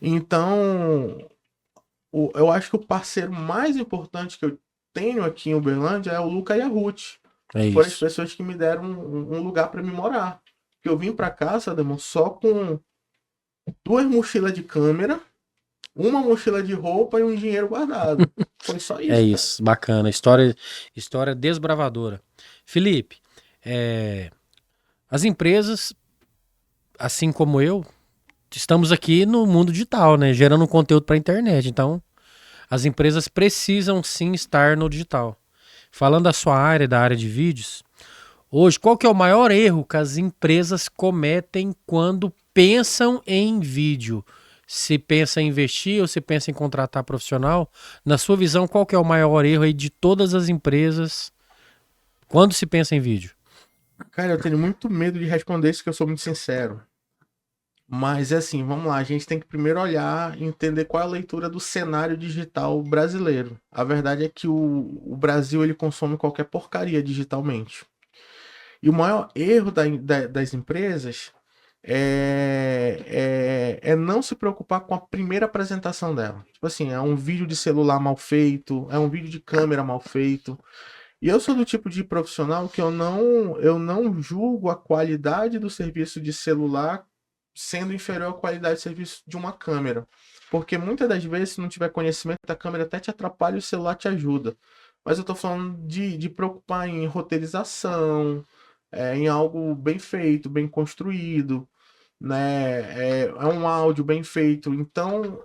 Então, eu acho que o parceiro mais importante que eu tenho aqui em Uberlândia é o Luca e a Ruth. É Foram as isso. pessoas que me deram um lugar para me morar. Porque eu vim para cá, Sademon, só com 2 mochilas de câmera, uma mochila de roupa e um dinheiro guardado. Foi só isso, É cara. isso, bacana. História desbravadora. Felipe, as empresas, assim como eu, estamos aqui no mundo digital, né? Gerando conteúdo para a internet. Então, as empresas precisam sim estar no digital. Falando da sua área, da área de vídeos, hoje, qual que é o maior erro que as empresas cometem quando pensam em vídeo? Se pensa em investir ou se pensa em contratar profissional? Na sua visão, qual que é o maior erro aí de todas as empresas quando se pensa em vídeo? Cara, eu tenho muito medo de responder isso, que eu sou muito sincero. Mas é assim, vamos lá, a gente tem que primeiro olhar e entender qual é a leitura do cenário digital brasileiro. A verdade é que o Brasil ele consome qualquer porcaria digitalmente. E o maior erro das empresas é não se preocupar com a primeira apresentação dela. Tipo assim, é um vídeo de celular mal feito, é um vídeo de câmera mal feito. E eu sou do tipo de profissional que eu não julgo a qualidade do serviço de celular sendo inferior à qualidade de serviço de uma câmera. Porque muitas das vezes, se não tiver conhecimento, a câmera até te atrapalha e o celular te ajuda. Mas eu estou falando de preocupar em roteirização, em algo bem feito, bem construído, né? É um áudio bem feito. Então,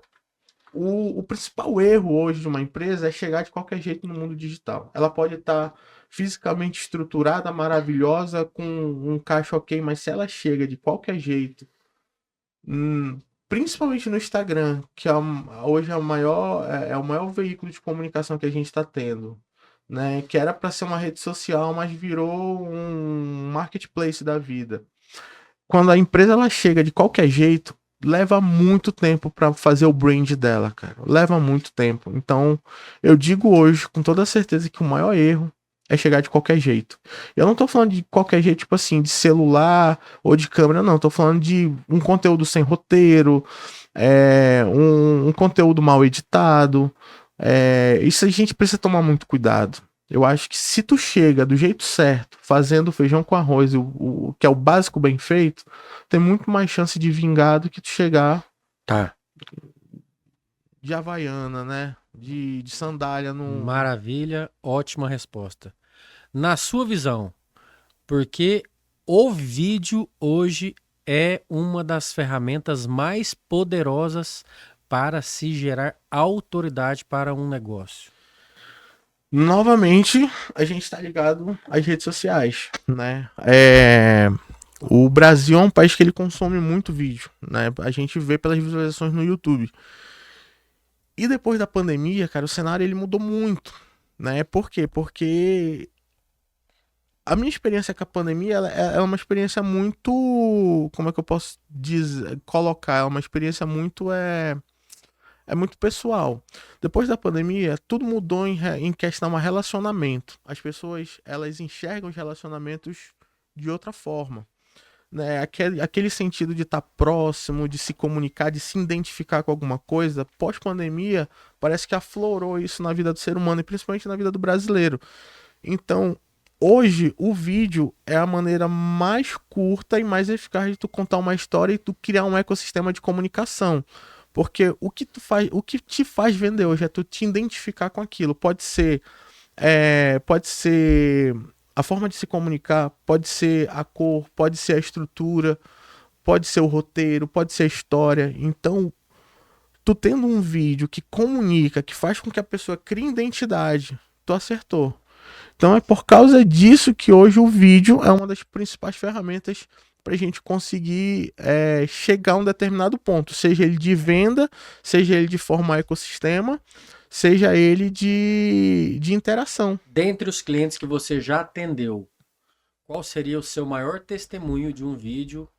o principal erro hoje de uma empresa é chegar de qualquer jeito no mundo digital. Ela pode estar fisicamente estruturada, maravilhosa, com um caixa ok, mas se ela chega de qualquer jeito, principalmente no Instagram, que hoje é o maior veículo de comunicação que a gente está tendo, né? Que era para ser uma rede social, mas virou um marketplace da vida. Quando a empresa ela chega de qualquer jeito, leva muito tempo para fazer o brand dela, cara. Leva muito tempo. Então, eu digo hoje com toda certeza que o maior erro é chegar de qualquer jeito. Eu não tô falando de qualquer jeito, tipo assim, de celular ou de câmera, não. Tô falando de um conteúdo sem roteiro, um conteúdo mal editado. Isso a gente precisa tomar muito cuidado. Eu acho que se tu chega do jeito certo, fazendo feijão com arroz, que é o básico bem feito, tem muito mais chance de vingar do que tu chegar Tá. de havaiana, né? De sandália no. Maravilha, ótima resposta. Na sua visão, porque o vídeo hoje é uma das ferramentas mais poderosas para se gerar autoridade para um negócio? Novamente, a gente tá ligado às redes sociais, né? O Brasil é um país que ele consome muito vídeo, né? A gente vê pelas visualizações no YouTube. E depois da pandemia, cara, o cenário ele mudou muito, né? Por quê? Porque a minha experiência com a pandemia é uma experiência muito, como é que eu posso colocar? É uma experiência muito muito pessoal. Depois da pandemia, tudo mudou em questão a relacionamento. As pessoas, elas enxergam os relacionamentos de outra forma, né? Aquele sentido de estar próximo, de se comunicar, de se identificar com alguma coisa, pós-pandemia, parece que aflorou isso na vida do ser humano e principalmente na vida do brasileiro. Então, hoje, o vídeo é a maneira mais curta e mais eficaz de tu contar uma história e tu criar um ecossistema de comunicação. Porque o que te faz vender hoje é tu te identificar com aquilo. Pode ser a forma de se comunicar, pode ser a cor, pode ser a estrutura, pode ser o roteiro, pode ser a história. Então, tu tendo um vídeo que comunica, que faz com que a pessoa crie identidade, tu acertou. Então é por causa disso que hoje o vídeo é uma das principais ferramentas para a gente conseguir chegar a um determinado ponto, seja ele de venda, seja ele de formar ecossistema, seja ele de interação. Dentre os clientes que você já atendeu, qual seria o seu maior testemunho de um vídeo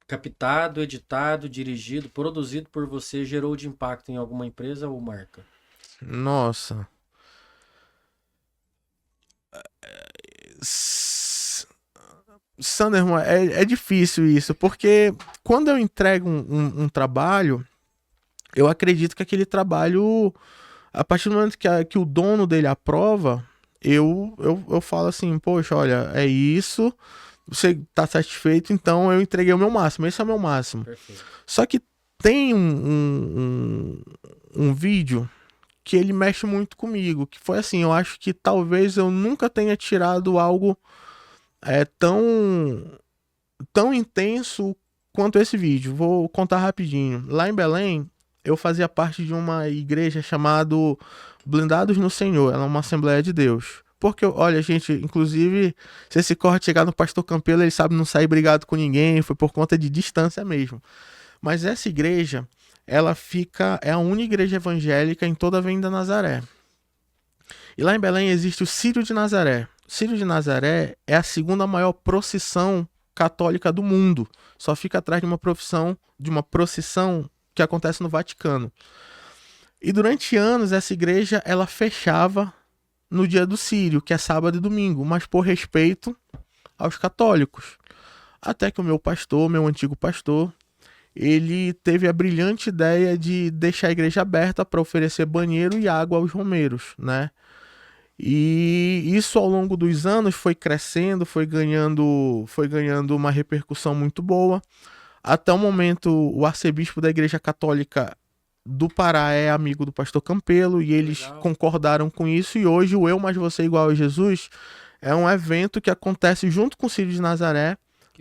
captado, editado, dirigido, produzido por você, gerou de impacto em alguma empresa ou marca? Nossa. Sanderman, é difícil isso, porque quando eu entrego um trabalho, eu acredito que aquele trabalho, a partir do momento que o dono dele aprova, eu falo assim, poxa, olha, é isso, você tá satisfeito, então eu entreguei o meu máximo, esse é o meu máximo. Perfeito. Só que tem um vídeo que ele mexe muito comigo, que foi assim, eu acho que talvez eu nunca tenha tirado algo tão intenso quanto esse vídeo. Vou contar rapidinho. Lá em Belém, eu fazia parte de uma igreja chamada Blindados no Senhor. Ela é uma Assembleia de Deus. Porque, olha, gente, inclusive, se esse corte chegar no pastor Campelo, ele sabe não sair brigado com ninguém, foi por conta de distância mesmo. Mas essa igreja, ela é a única igreja evangélica em toda a Avenida Nazaré. E lá em Belém existe o Círio de Nazaré. O Círio de Nazaré é a segunda maior procissão católica do mundo. Só fica atrás de uma procissão que acontece no Vaticano. E durante anos essa igreja ela fechava no dia do Círio, que é sábado e domingo, mas por respeito aos católicos. Até que o meu antigo pastor, ele teve a brilhante ideia de deixar a igreja aberta para oferecer banheiro e água aos romeiros, né? E isso ao longo dos anos foi crescendo, foi ganhando uma repercussão muito boa. Até o momento, o arcebispo da Igreja Católica do Pará é amigo do pastor Campelo e eles concordaram com isso. E hoje o Eu Mais Você Igual a Jesus é um evento que acontece junto com o Círio de Nazaré.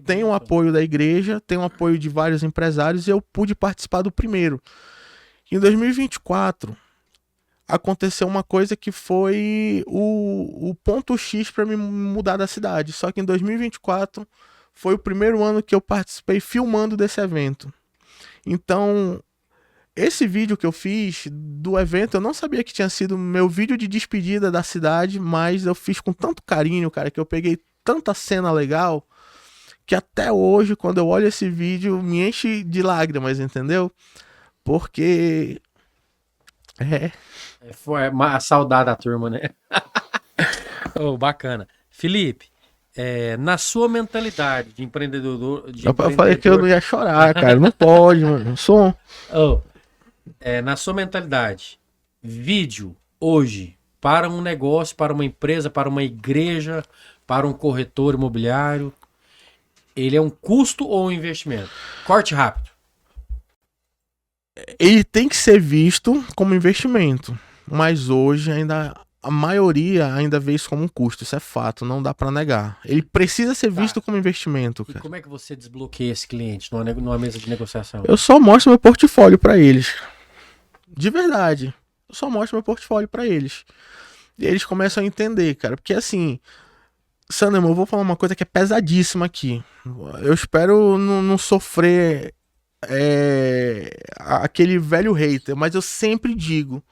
Tem o apoio da igreja, tem o apoio de vários empresários e eu pude participar do primeiro. Em 2024, aconteceu uma coisa que foi o ponto X para me mudar da cidade. Só que em 2024 foi o primeiro ano que eu participei filmando desse evento. Então, esse vídeo que eu fiz do evento, eu não sabia que tinha sido meu vídeo de despedida da cidade, mas eu fiz com tanto carinho, cara, que eu peguei tanta cena legal, que até hoje, quando eu olho esse vídeo, me enche de lágrimas, entendeu? Porque... Foi a saudade da turma, né? Oh, bacana. Felipe, na sua mentalidade de empreendedor... Eu falei que eu não ia chorar, cara. Não pode, mano. Som. Na sua mentalidade, vídeo hoje para um negócio, para uma empresa, para uma igreja, para um corretor imobiliário, ele é um custo ou um investimento? Corte rápido. Ele tem que ser visto como investimento, mas hoje ainda a maioria ainda vê isso como um custo, isso é fato, não dá pra negar. Ele precisa ser visto como investimento, cara. E como é que você desbloqueia esse cliente numa mesa de negociação? Eu só mostro meu portfólio pra eles. De verdade. Eu só mostro meu portfólio pra eles. E eles começam a entender, cara, porque assim, Sanderman, eu vou falar uma coisa que é pesadíssima aqui. Eu espero não sofrer aquele velho hater, mas eu sempre digo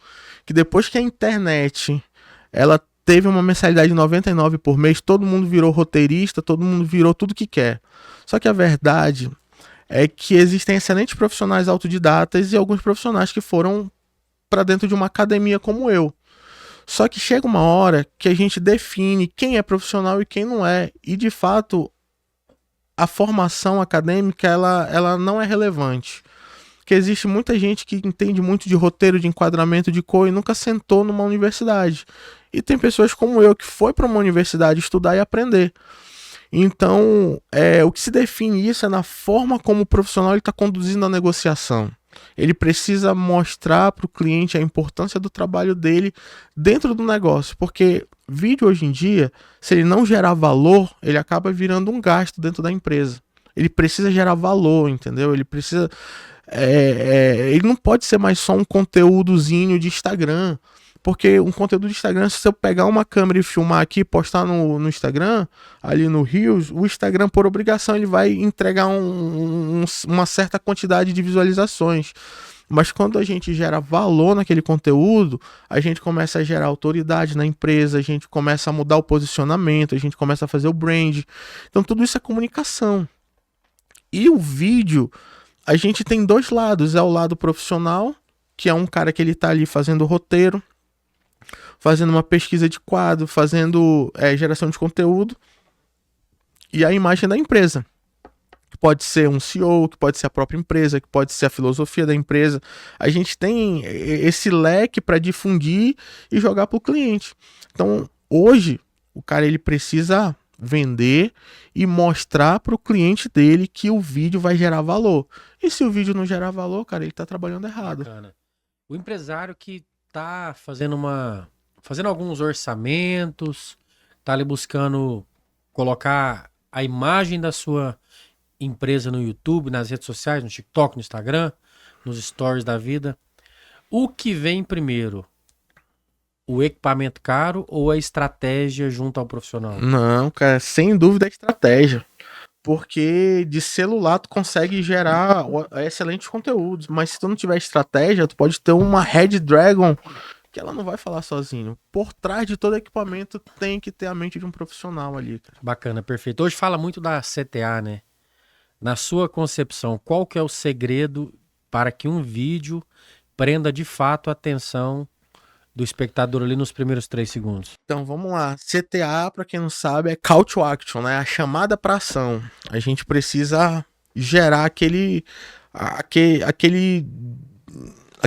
que depois que a internet ela teve uma mensalidade de 99 por mês, todo mundo virou roteirista, todo mundo virou tudo que quer. Só que a verdade é que existem excelentes profissionais autodidatas e alguns profissionais que foram para dentro de uma academia como eu. Só que chega uma hora que a gente define quem é profissional e quem não é. E de fato, a formação acadêmica ela não é relevante. Porque existe muita gente que entende muito de roteiro, de enquadramento de cor e nunca sentou numa universidade. E tem pessoas como eu que foi para uma universidade estudar e aprender. Então, o que se define isso é na forma como o profissional está conduzindo a negociação. Ele precisa mostrar para o cliente a importância do trabalho dele dentro do negócio, porque vídeo hoje em dia, se ele não gerar valor, ele acaba virando um gasto dentro da empresa. Ele precisa gerar valor, entendeu? Ele precisa... ele não pode ser mais só um conteúdozinho de Instagram, porque um conteúdo de Instagram, se eu pegar uma câmera e filmar aqui, postar no Instagram, ali no Reels, o Instagram, por obrigação, ele vai entregar uma certa quantidade de visualizações. Mas quando a gente gera valor naquele conteúdo, a gente começa a gerar autoridade na empresa, a gente começa a mudar o posicionamento, a gente começa a fazer o brand. Então tudo isso é comunicação. E o vídeo, a gente tem dois lados. É o lado profissional, que é um cara que ele tá ali fazendo o roteiro, fazendo uma pesquisa de quadro, fazendo geração de conteúdo e a imagem da empresa. Que pode ser um CEO, que pode ser a própria empresa, que pode ser a filosofia da empresa. A gente tem esse leque para difundir e jogar para o cliente. Então, hoje, o cara ele precisa vender e mostrar para o cliente dele que o vídeo vai gerar valor. E se o vídeo não gerar valor, cara, ele está trabalhando errado. Bacana. O empresário que tá fazendo alguns orçamentos, tá ali buscando colocar a imagem da sua empresa no YouTube, nas redes sociais, no TikTok, no Instagram, nos stories da vida. O que vem primeiro? O equipamento caro ou a estratégia junto ao profissional? Não, cara, sem dúvida é estratégia. Porque de celular tu consegue gerar excelentes conteúdos, mas se tu não tiver estratégia, tu pode ter uma Red Dragon que ela não vai falar sozinho. Por trás de todo equipamento tem que ter a mente de um profissional ali, cara. Bacana, perfeito. Hoje fala muito da CTA, né? Na sua concepção, qual que é o segredo para que um vídeo prenda de fato a atenção do espectador ali nos primeiros 3 segundos? Então vamos lá. CTA, para quem não sabe, é Call to Action, né? A chamada para ação. A gente precisa gerar aquele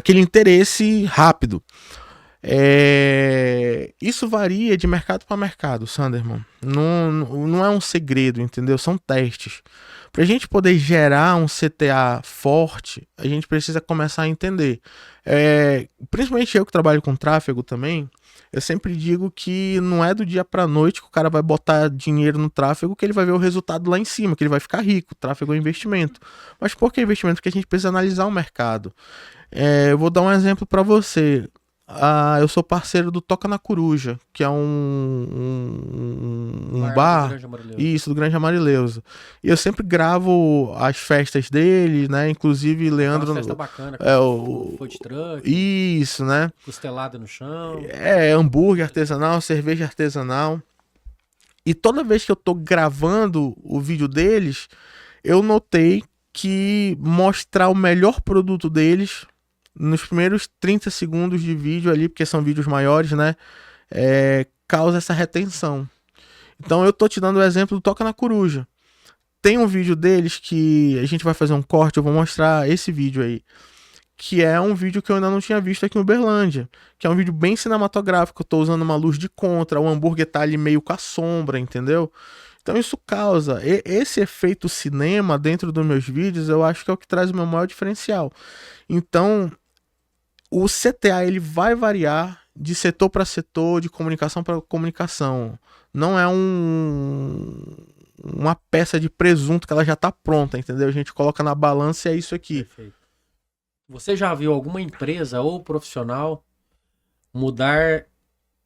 interesse rápido. Isso varia de mercado para mercado, Sanderman. Não é um segredo, entendeu? São testes. Para a gente poder gerar um CTA forte, a gente precisa começar a entender. Principalmente eu que trabalho com tráfego também, eu sempre digo que não é do dia para noite que o cara vai botar dinheiro no tráfego que ele vai ver o resultado lá em cima, que ele vai ficar rico. Tráfego é investimento. Mas por que investimento? Porque a gente precisa analisar o mercado. Eu vou dar um exemplo para você. Eu sou parceiro do Toca na Coruja, que é um bar, do Grande Amarileuso. E eu sempre gravo as festas dele, né? Inclusive Leandro. Uma festa bacana, food truck. Isso, né? Costelada no chão. Hambúrguer artesanal, cerveja artesanal. E toda vez que eu tô gravando o vídeo deles, eu notei que mostrar o melhor produto deles nos primeiros 30 segundos de vídeo ali, porque são vídeos maiores, né? Causa essa retenção. Então eu tô te dando o exemplo do Toca na Coruja. Tem um vídeo deles que a gente vai fazer um corte, eu vou mostrar esse vídeo aí. Que é um vídeo que eu ainda não tinha visto aqui no Uberlândia. Que é um vídeo bem cinematográfico. Eu tô usando uma luz de contra, o hambúrguer tá ali meio com a sombra, entendeu? Então isso causa esse efeito cinema dentro dos meus vídeos, eu acho que é o que traz o meu maior diferencial. Então, o CTA ele vai variar de setor para setor, de comunicação para comunicação. Não é uma peça de presunto que ela já tá pronta, entendeu? A gente coloca na balança e é isso aqui. Perfeito. Você já viu alguma empresa ou profissional mudar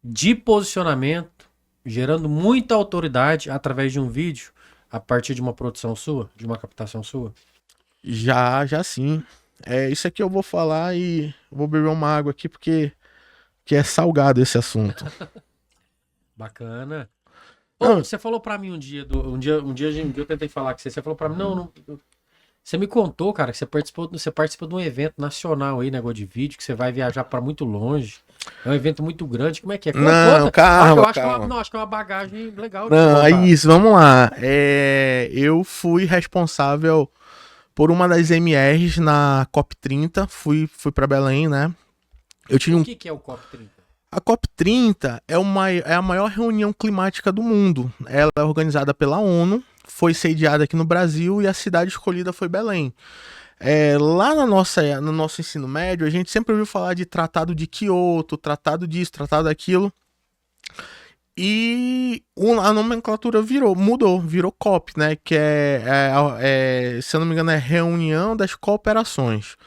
de posicionamento, gerando muita autoridade através de um vídeo, a partir de uma produção sua, de uma captação sua? Já sim. Isso aqui eu vou falar e vou beber uma água aqui porque é salgado esse assunto. Bacana. Pô, você falou pra mim um dia eu tentei falar com você falou pra mim, não, você me contou, cara, que você participa de um evento nacional aí, negócio de vídeo, que você vai viajar pra muito longe. É um evento muito grande, como é que é? Não, calma. Acho que é uma bagagem legal. Não, é isso, vamos lá. Eu fui responsável por uma das MRs na COP30, fui para Belém, né? O que é o COP30? A COP30 é a maior reunião climática do mundo. Ela é organizada pela ONU, foi sediada aqui no Brasil e a cidade escolhida foi Belém. Lá no nosso ensino médio, a gente sempre ouviu falar de Tratado de Kyoto, Tratado disso, Tratado daquilo. E a nomenclatura virou COP, né? Que se eu não me engano, é Reunião das Cooperações.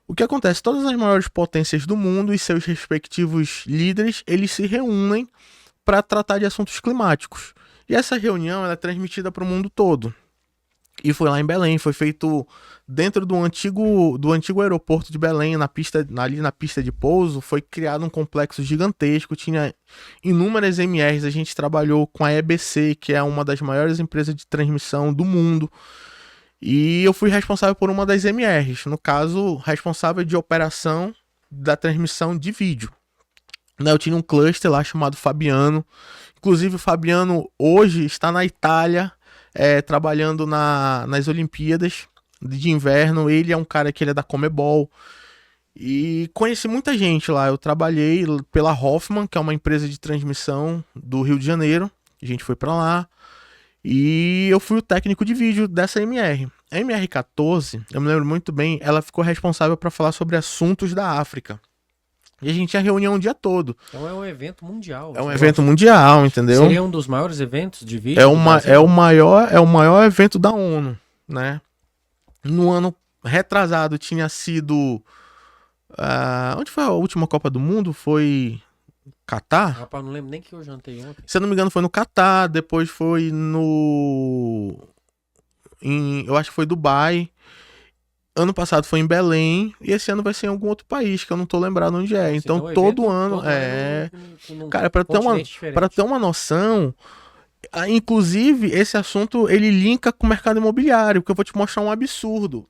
O que acontece? Todas as maiores potências do mundo e seus respectivos líderes, eles se reúnem para tratar de assuntos climáticos. E essa reunião ela é transmitida para o mundo todo. E foi lá em Belém, foi feito dentro do antigo aeroporto de Belém, ali na pista de pouso, foi criado um complexo gigantesco, tinha inúmeras MRs, a gente trabalhou com a EBC, que é uma das maiores empresas de transmissão do mundo, e eu fui responsável por uma das MRs, no caso, responsável de operação da transmissão de vídeo. né? Eu tinha um cluster lá chamado Fabiano. Inclusive o Fabiano hoje está na Itália, trabalhando nas Olimpíadas de inverno. Ele é um cara que ele é da Comebol. E conheci muita gente lá. Eu trabalhei pela Hoffman, que é uma empresa de transmissão do Rio de Janeiro. A gente foi pra lá. E eu fui o técnico de vídeo dessa MR. A MR14, eu me lembro muito bem, ela ficou responsável para falar sobre assuntos da África. E a gente tinha reunião o dia todo. Então é um evento mundial. É um evento mundial, entendeu? Seria um dos maiores eventos de vídeo É o maior evento da ONU, né? No ano retrasado tinha sido... onde foi a última Copa do Mundo? Foi Catar? Rapaz, não lembro nem que eu jantei ontem. Se eu não me engano foi no Catar, depois foi eu acho que foi Dubai. Ano passado foi em Belém e esse ano vai ser em algum outro país que eu não tô lembrado onde é. Então todo ano cara, para ter uma noção, inclusive esse assunto ele linka com o mercado imobiliário, porque eu vou te mostrar um absurdo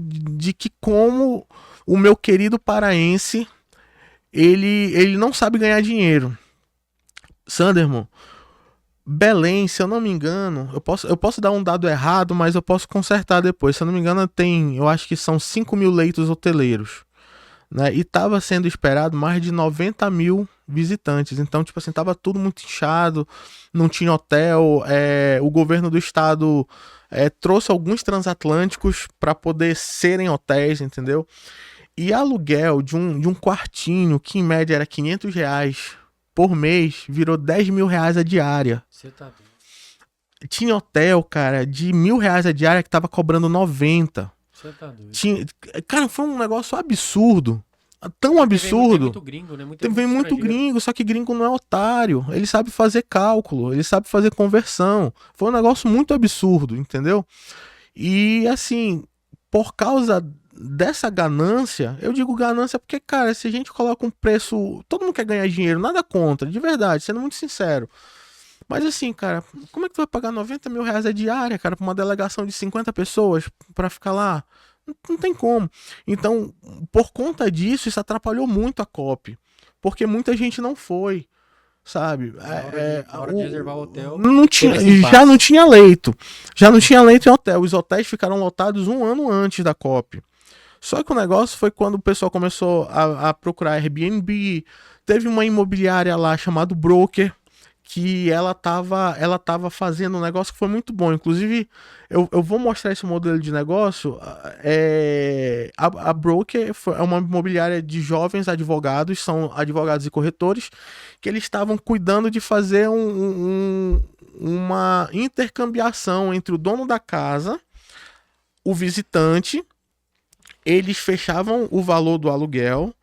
de que como o meu querido paraense ele não sabe ganhar dinheiro. Sanderman, Belém, se eu não me engano, eu posso dar um dado errado, mas eu posso consertar depois. Se eu não me engano, eu acho que são 5 mil leitos hoteleiros, né? E estava sendo esperado mais de 90 mil visitantes. Então, tipo assim, tava tudo muito inchado, não tinha hotel. O governo do estado trouxe alguns transatlânticos para poder serem hotéis, entendeu? E aluguel de um quartinho, que em média era R$500 por mês, virou R$10.000 a diária. Você tá doido. Tinha hotel, cara, de R$1.000 a diária que tava cobrando 90. Você tá doido. Cara, foi um negócio absurdo. Tão absurdo. Tem muito gringo, né? Vem muito gringo, só que gringo não é otário. Ele sabe fazer cálculo, ele sabe fazer conversão. Foi um negócio muito absurdo, entendeu? E assim, por causa dessa ganância, eu digo ganância porque, cara, se a gente coloca um preço, todo mundo quer ganhar dinheiro, nada contra, de verdade, sendo muito sincero. Mas assim, cara, como é que tu vai pagar R$90.000 a diária, cara, pra uma delegação de 50 pessoas pra ficar lá? Não tem como. Então, por conta disso, isso atrapalhou muito a COP, porque muita gente não foi, sabe? Na hora de reservar o hotel, já não tinha leito. Já não tinha leito em hotel. Os hotéis ficaram lotados um ano antes da COP. Só que o negócio foi quando o pessoal começou a procurar Airbnb. Teve uma imobiliária lá chamada Broker, que ela tava fazendo um negócio que foi muito bom. Inclusive, eu vou mostrar esse modelo de negócio. A Broker é uma imobiliária de jovens advogados, são advogados e corretores, que eles estavam cuidando de fazer uma intercambiação entre o dono da casa, o visitante. Eles fechavam o valor do aluguel,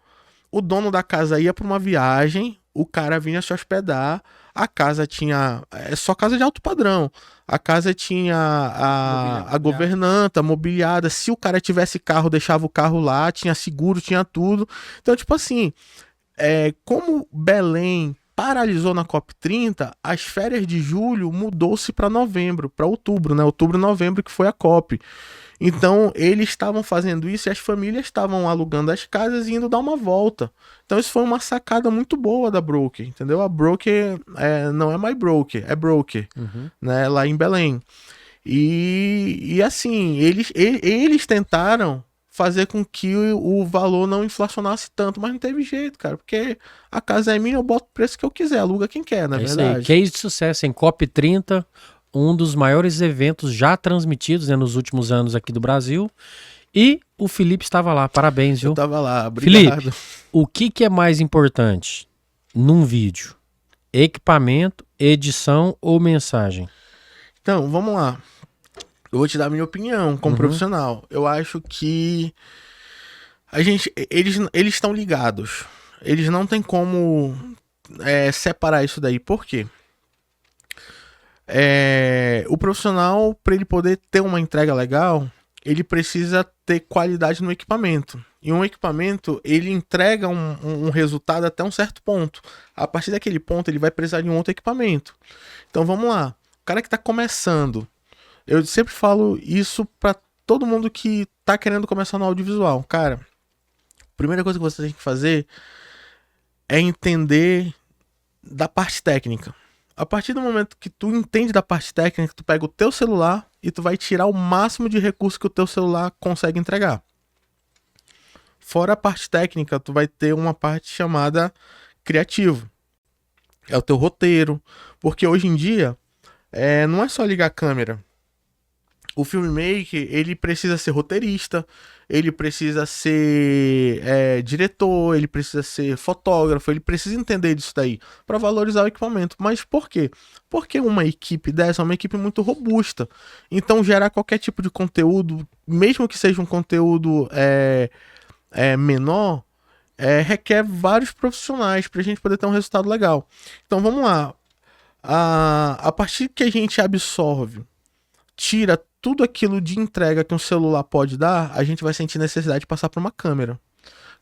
o dono da casa ia para uma viagem, o cara vinha se hospedar, a casa tinha... só casa de alto padrão. A casa tinha a governanta mobiliada, se o cara tivesse carro, deixava o carro lá, tinha seguro, tinha tudo. Então, tipo assim, como Belém paralisou na COP30, as férias de julho mudou-se para novembro, para outubro, né? Outubro, novembro, que foi a COP. Então, eles estavam fazendo isso e as famílias estavam alugando as casas e indo dar uma volta. Então, isso foi uma sacada muito boa da Broker, entendeu? A Broker não é My Broker, é Broker, né? Lá em Belém. E assim, eles tentaram fazer com que o valor não inflacionasse tanto, mas não teve jeito, cara, porque a casa é minha, eu boto o preço que eu quiser, aluga quem quer, na verdade. Case de sucesso em COP30, um dos maiores eventos já transmitidos, né, nos últimos anos aqui do Brasil. E o Felipe estava lá, parabéns, viu? Eu tava lá, obrigado. Felipe, o que é mais importante num vídeo? Equipamento, edição ou mensagem? Então, vamos lá. Eu vou te dar a minha opinião como profissional. Eu acho que eles estão ligados. Eles não tem como separar isso daí. Por quê? O profissional, para ele poder ter uma entrega legal, ele precisa ter qualidade no equipamento. E um equipamento, ele entrega um resultado até um certo ponto. A partir daquele ponto, ele vai precisar de um outro equipamento. Então, vamos lá. O cara que está começando, eu sempre falo isso para todo mundo que está querendo começar no audiovisual. Cara, a primeira coisa que você tem que fazer é entender da parte técnica. A partir do momento que tu entende da parte técnica, tu pega o teu celular e tu vai tirar o máximo de recurso que o teu celular consegue entregar. Fora a parte técnica, tu vai ter uma parte chamada criativo. É o teu roteiro. Porque hoje em dia, não é só ligar a câmera. O filmmaker, ele precisa ser roteirista, ele precisa ser diretor, ele precisa ser fotógrafo, ele precisa entender disso daí para valorizar o equipamento. Mas por quê? Porque uma equipe dessa é uma equipe muito robusta. Então gerar qualquer tipo de conteúdo, mesmo que seja um conteúdo menor, requer vários profissionais para a gente poder ter um resultado legal. Então vamos lá. A partir que a gente absorve, tira tudo aquilo de entrega que um celular pode dar, a gente vai sentir necessidade de passar por uma câmera.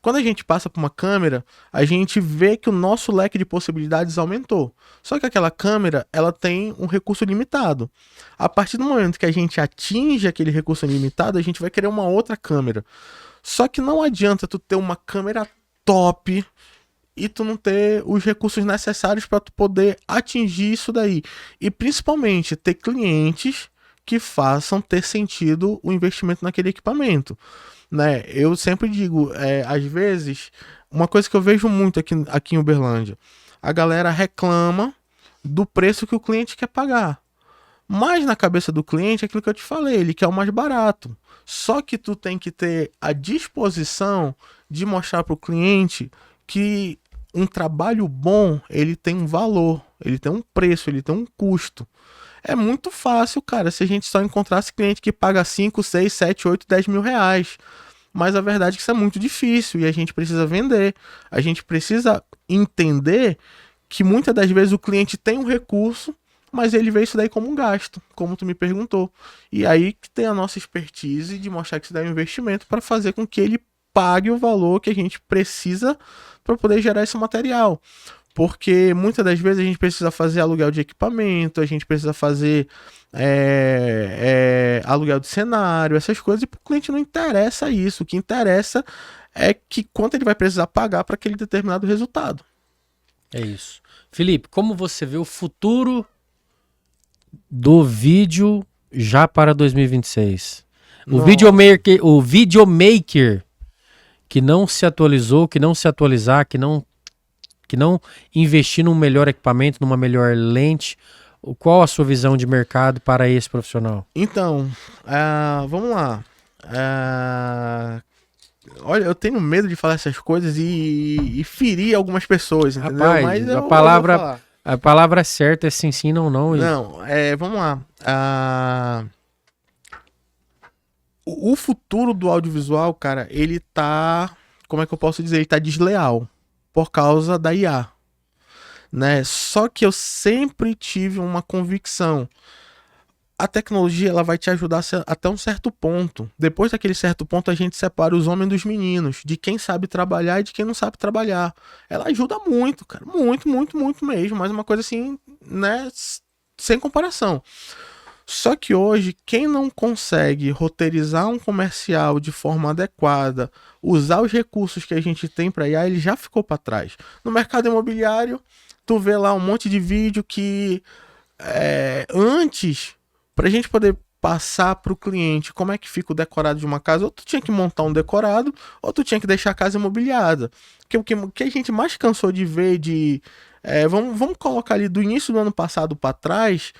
Quando a gente passa por uma câmera, a gente vê que o nosso leque de possibilidades aumentou. Só que aquela câmera, ela tem um recurso limitado. A partir do momento que a gente atinge aquele recurso limitado, a gente vai querer uma outra câmera. Só que não adianta tu ter uma câmera top e tu não ter os recursos necessários para tu poder atingir isso daí. E principalmente ter clientes que façam ter sentido o investimento naquele equipamento, né? Eu sempre digo, às vezes, uma coisa que eu vejo muito aqui em Uberlândia, a galera reclama do preço que o cliente quer pagar. Mas na cabeça do cliente é aquilo que eu te falei, ele quer o mais barato. Só que tu tem que ter a disposição de mostrar para o cliente que um trabalho bom, ele tem um valor, ele tem um preço, ele tem um custo. É muito fácil, cara, se a gente só encontrasse cliente que paga 5, 6, 7, 8, 10 mil reais. Mas a verdade é que isso é muito difícil e a gente precisa vender. A gente precisa entender que muitas das vezes o cliente tem um recurso, mas ele vê isso daí como um gasto, como tu me perguntou. E aí que tem a nossa expertise de mostrar que isso daí é um investimento para fazer com que ele pague o valor que a gente precisa para poder gerar esse material. Porque muitas das vezes a gente precisa fazer aluguel de equipamento, a gente precisa fazer aluguel de cenário, essas coisas, e para o cliente não interessa isso. O que interessa é que quanto ele vai precisar pagar para aquele determinado resultado. É isso. Felipe, como você vê o futuro do vídeo já para 2026? O videomaker que não se atualizou, que não se atualizar, que não investir num melhor equipamento, numa melhor lente, qual a sua visão de mercado para esse profissional? Então, vamos lá. Olha, eu tenho medo de falar essas coisas e ferir algumas pessoas, entendeu? Rapaz, mas a palavra certa é sim, sim, não, não. Não, vamos lá. O futuro do audiovisual, cara, ele tá, como é que eu posso dizer? Ele tá desleal por causa da IA, né? Só que eu sempre tive uma convicção. A tecnologia, ela vai te ajudar até um certo ponto. Depois daquele certo ponto, a gente separa os homens dos meninos, de quem sabe trabalhar e de quem não sabe trabalhar. Ela ajuda muito, cara, muito, muito, muito mesmo, mas uma coisa assim, né, sem comparação. Só que hoje, quem não consegue roteirizar um comercial de forma adequada, usar os recursos que a gente tem para IA, ele já ficou para trás. No mercado imobiliário, tu vê lá um monte de vídeo que antes, para a gente poder passar para o cliente como é que fica o decorado de uma casa, ou tu tinha que montar um decorado, ou tu tinha que deixar a casa imobiliada. O que a gente mais cansou de ver vamos colocar ali do início do ano passado para trás,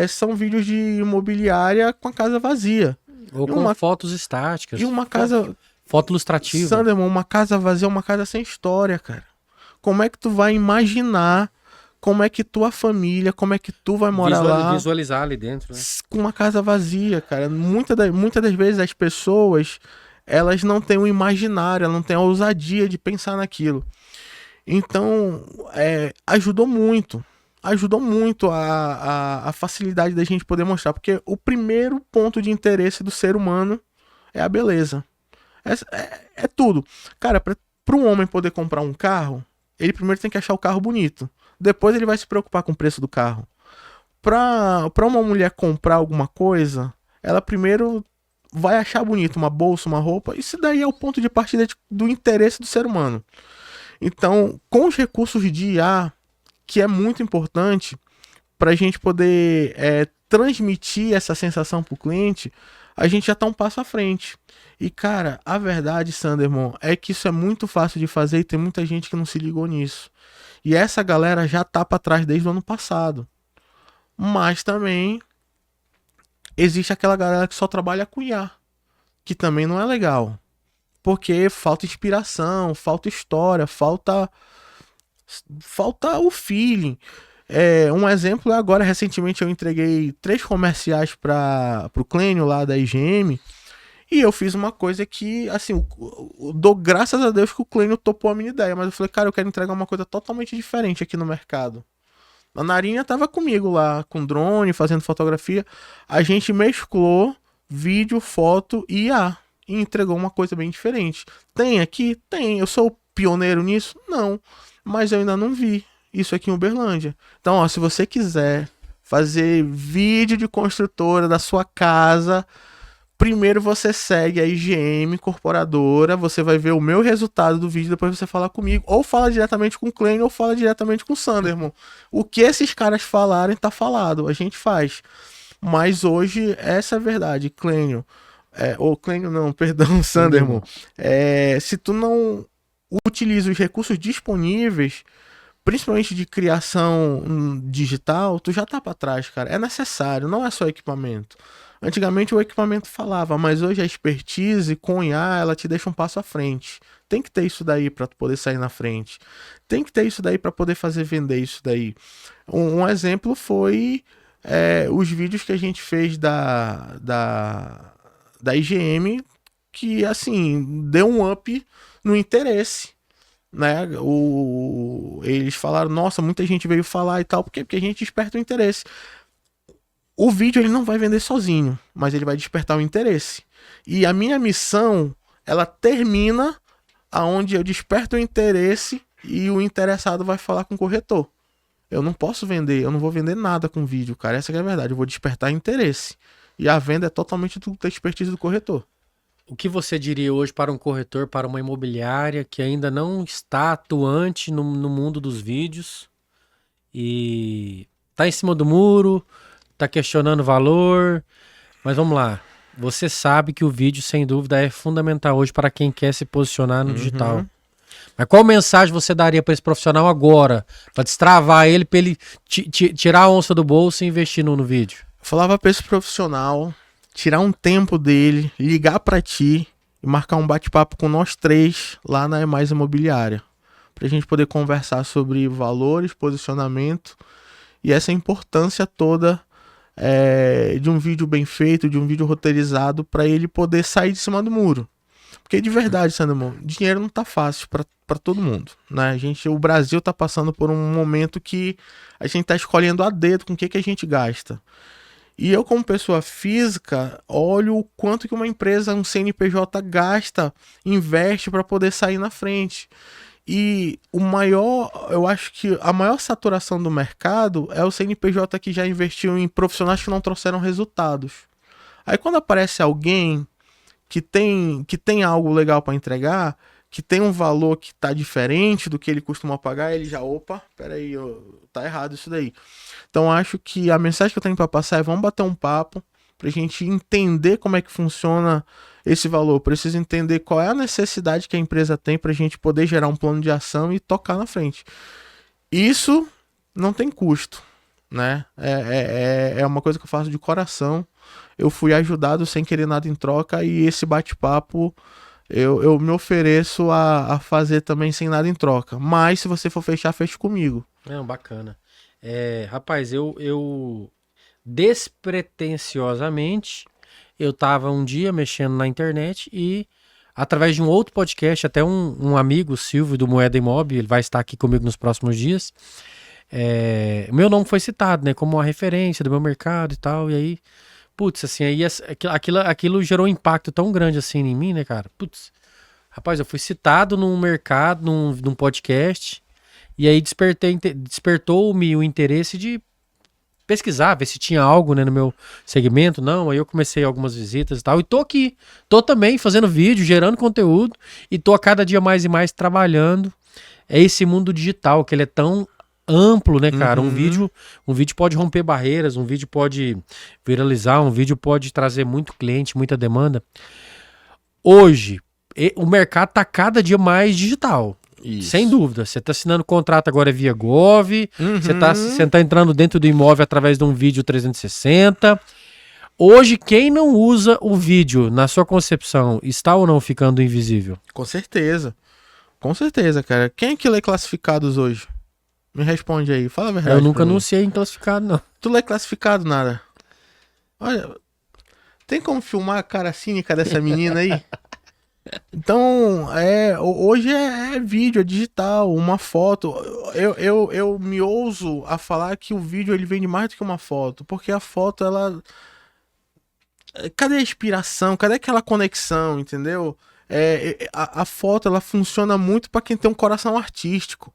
são vídeos de imobiliária com a casa vazia. Ou com fotos estáticas. E uma casa... Foto ilustrativa. Sanderman, uma casa vazia é uma casa sem história, cara. Como é que tu vai imaginar como é que tua família, como é que tu vai morar lá... Visualizar ali dentro, né? Com uma casa vazia, cara. Muitas das vezes as pessoas, elas não têm o imaginário, elas não têm a ousadia de pensar naquilo. Então, ajudou muito a facilidade da gente poder mostrar, porque o primeiro ponto de interesse do ser humano é a beleza. É tudo. Cara, para um homem poder comprar um carro, ele primeiro tem que achar o carro bonito. Depois ele vai se preocupar com o preço do carro. Para uma mulher comprar alguma coisa, ela primeiro vai achar bonito uma bolsa, uma roupa. Isso daí é o ponto de partida do interesse do ser humano. Então, com os recursos de IA, que é muito importante para a gente poder transmitir essa sensação para o cliente, a gente já está um passo à frente. E, cara, a verdade, Sanderman, é que isso é muito fácil de fazer e tem muita gente que não se ligou nisso. E essa galera já tá para trás desde o ano passado. Mas também existe aquela galera que só trabalha com IA, que também não é legal. Porque falta inspiração, falta história, falta o feeling. Um exemplo é agora, recentemente eu entreguei 3 comerciais para o Clênio lá da IGM, e eu fiz uma coisa que, assim, eu dou graças a Deus que o Clênio topou a minha ideia, mas eu falei, cara, eu quero entregar uma coisa totalmente diferente aqui no mercado. A Narinha tava comigo lá, com drone, fazendo fotografia, a gente mesclou vídeo, foto e IA, e entregou uma coisa bem diferente. Tem aqui? Tem. Eu sou pioneiro nisso? Não. Mas eu ainda não vi isso aqui em Uberlândia. Então, ó, se você quiser fazer vídeo de construtora da sua casa, primeiro você segue a IGM Incorporadora, você vai ver o meu resultado do vídeo, depois você fala comigo, ou fala diretamente com o Clênio, ou fala diretamente com o Sanderman. O que esses caras falarem tá falado, a gente faz. Mas hoje, essa é a verdade, Clênio. Clênio não, perdão, Sanderman. Se tu não utiliza os recursos disponíveis, principalmente de criação digital, tu já tá para trás, cara. É necessário, não é só equipamento. Antigamente o equipamento falava, mas hoje a expertise com IA, ela te deixa um passo à frente. Tem que ter isso daí para poder sair na frente. Tem que ter isso daí para poder fazer vender isso daí. Um exemplo foi os vídeos que a gente fez da IGM, que assim, deu um up no interesse. Né? Eles falaram, nossa, muita gente veio falar e tal, porque a gente desperta o interesse. O vídeo ele não vai vender sozinho, mas ele vai despertar o interesse. E a minha missão, ela termina aonde eu desperto o interesse e o interessado vai falar com o corretor. Eu não posso vender, eu não vou vender nada com vídeo, cara. Essa que é a verdade, eu vou despertar interesse. E a venda é totalmente da expertise do corretor. O que você diria hoje para um corretor, para uma imobiliária que ainda não está atuante no mundo dos vídeos e tá em cima do muro, tá questionando o valor, mas vamos lá. Você sabe que o vídeo, sem dúvida, é fundamental hoje para quem quer se posicionar no digital. Mas qual mensagem você daria para esse profissional agora, para destravar ele, para ele tirar a onça do bolso e investir no vídeo? Eu falava para esse profissional tirar um tempo dele, ligar para ti e marcar um bate-papo com nós 3 lá na Mais Imobiliária, para a gente poder conversar sobre valores, posicionamento e essa importância toda de um vídeo bem feito, de um vídeo roteirizado, para ele poder sair de cima do muro. Porque de verdade, Sanderman, dinheiro não tá fácil para todo mundo, né? O Brasil tá passando por um momento que a gente tá escolhendo a dedo com o que a gente gasta. E eu, como pessoa física, olho o quanto que uma empresa, um CNPJ gasta, investe para poder sair na frente. E eu acho que a maior saturação do mercado é o CNPJ que já investiu em profissionais que não trouxeram resultados. Aí quando aparece alguém que tem algo legal para entregar, que tem um valor que tá diferente do que ele costuma pagar, ele já, opa, peraí, tá errado isso daí. Então acho que a mensagem que eu tenho para passar é: vamos bater um papo pra gente entender como é que funciona esse valor. Preciso entender qual é a necessidade que a empresa tem pra gente poder gerar um plano de ação e tocar na frente. Isso não tem custo, né? É uma coisa que eu faço de coração. Eu fui ajudado sem querer nada em troca, e esse bate-papo eu me ofereço a fazer também sem nada em troca. Mas se você for fechar, feche comigo. Não, bacana. Rapaz, eu despretensiosamente, eu tava um dia mexendo na internet e, através de um outro podcast, até um amigo, o Silvio, do Moeda Imob, ele vai estar aqui comigo nos próximos dias, meu nome foi citado, né, como uma referência do meu mercado e tal, e aí, putz, assim, aí aquilo gerou um impacto tão grande assim em mim, né, cara? Putz, rapaz, eu fui citado num mercado, num podcast, e aí despertou-me o interesse de pesquisar, ver se tinha algo, né, no meu segmento. Não, aí eu comecei algumas visitas e tal, e tô aqui, tô também fazendo vídeo, gerando conteúdo, e tô a cada dia mais e mais trabalhando é esse mundo digital, que ele é tão amplo, né, cara? Um vídeo pode romper barreiras, um vídeo pode viralizar, um vídeo pode trazer muito cliente, muita demanda. Hoje, o mercado tá cada dia mais digital. Isso. Sem dúvida. Você tá assinando contrato agora via Gov, você tá entrando dentro do imóvel através de um vídeo 360. Hoje, quem não usa o vídeo na sua concepção, está ou não ficando invisível? Com certeza. Com certeza, cara. Quem é que lê classificados hoje? Me responde aí, fala a verdade. Eu nunca anunciei em classificado, não. Tu lê classificado, nada? Olha, tem como filmar a cara cínica dessa menina aí? Então, hoje é vídeo, é digital, uma foto. Eu me ouso a falar que o vídeo ele vende mais do que uma foto, porque a foto, ela... Cadê a inspiração? Cadê aquela conexão, entendeu? A foto, ela funciona muito para quem tem um coração artístico.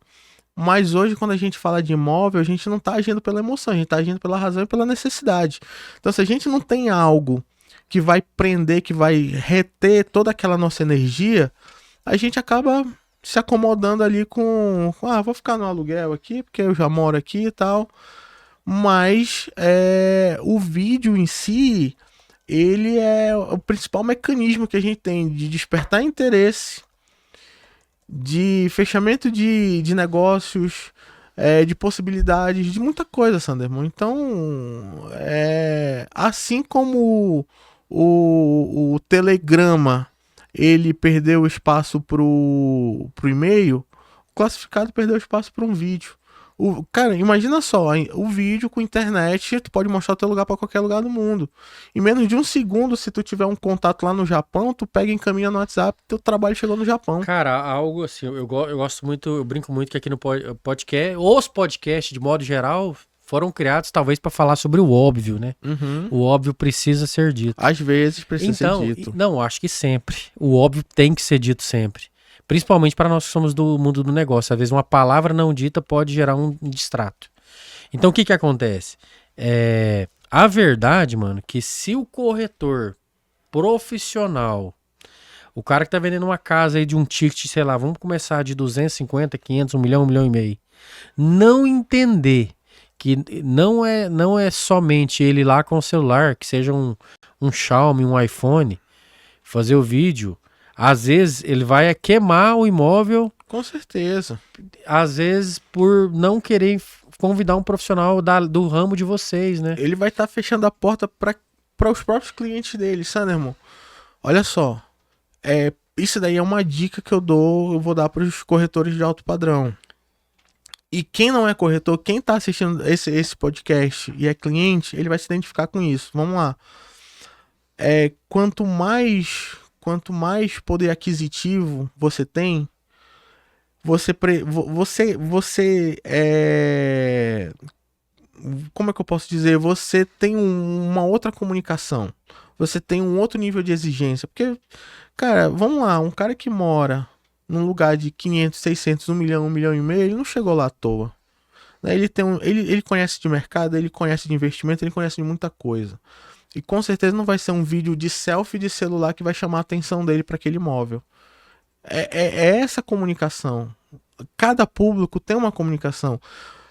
Mas hoje, quando a gente fala de imóvel, a gente não tá agindo pela emoção, a gente tá agindo pela razão e pela necessidade. Então, se a gente não tem algo que vai prender, que vai reter toda aquela nossa energia, a gente acaba se acomodando ali com... vou ficar no aluguel aqui, porque eu já moro aqui e tal. Mas o vídeo em si, ele é o principal mecanismo que a gente tem de despertar interesse, de fechamento de negócios, de possibilidades, de muita coisa, Sanderman. Então, assim como o Telegrama ele perdeu espaço pro e-mail, o classificado perdeu espaço para um vídeo. Cara, imagina só, o vídeo com internet, tu pode mostrar o teu lugar para qualquer lugar do mundo. Em menos de um segundo, se tu tiver um contato lá no Japão, tu pega e encaminha no WhatsApp, teu trabalho chegou no Japão. Cara, algo assim, eu gosto muito, eu brinco muito que aqui no podcast, os podcasts, de modo geral, foram criados talvez para falar sobre o óbvio, né? O óbvio precisa ser dito. Às vezes precisa ser dito. Não, acho que sempre. O óbvio tem que ser dito sempre. Principalmente para nós que somos do mundo do negócio. Às vezes uma palavra não dita pode gerar um distrato. Então o que acontece? A verdade, mano, que se o corretor profissional, o cara que tá vendendo uma casa aí de um ticket, sei lá, vamos começar de 250, 500, 1 milhão, 1 milhão e meio, não entender que não é somente ele lá com o celular, que seja um Xiaomi, um iPhone, fazer o vídeo. Às vezes ele vai queimar o imóvel. Com certeza. Às vezes por não querer convidar um profissional do ramo de vocês, né? Ele vai estar fechando a porta para os próprios clientes dele, Sanderman. Olha só. Isso daí é uma dica que eu vou dar para os corretores de alto padrão. E quem não é corretor, quem está assistindo esse podcast e é cliente, ele vai se identificar com isso. Vamos lá. Quanto mais poder aquisitivo você tem, como é que eu posso dizer? Você tem uma outra comunicação. Você tem um outro nível de exigência. Porque, cara, vamos lá, um cara que mora num lugar de 500, 600, 1 milhão, 1 milhão e meio, ele não chegou lá à toa. Ele conhece de mercado, ele conhece de investimento, ele conhece de muita coisa. E com certeza não vai ser um vídeo de selfie de celular que vai chamar a atenção dele para aquele imóvel. É essa comunicação. Cada público tem uma comunicação.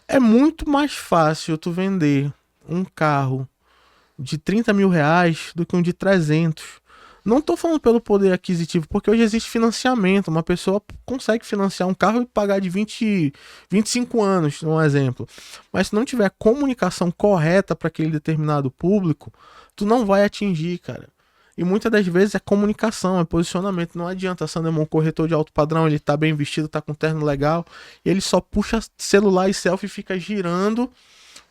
É muito mais fácil tu vender um carro de 30 mil reais do que um de 300. Não tô falando pelo poder aquisitivo, porque hoje existe financiamento. Uma pessoa consegue financiar um carro e pagar de 25 anos, um exemplo. Mas se não tiver comunicação correta para aquele determinado público, tu não vai atingir, cara. E muitas das vezes é comunicação, é posicionamento. Não adianta, Sanderman, um corretor de alto padrão, ele tá bem vestido, tá com terno legal, e ele só puxa celular e selfie e fica girando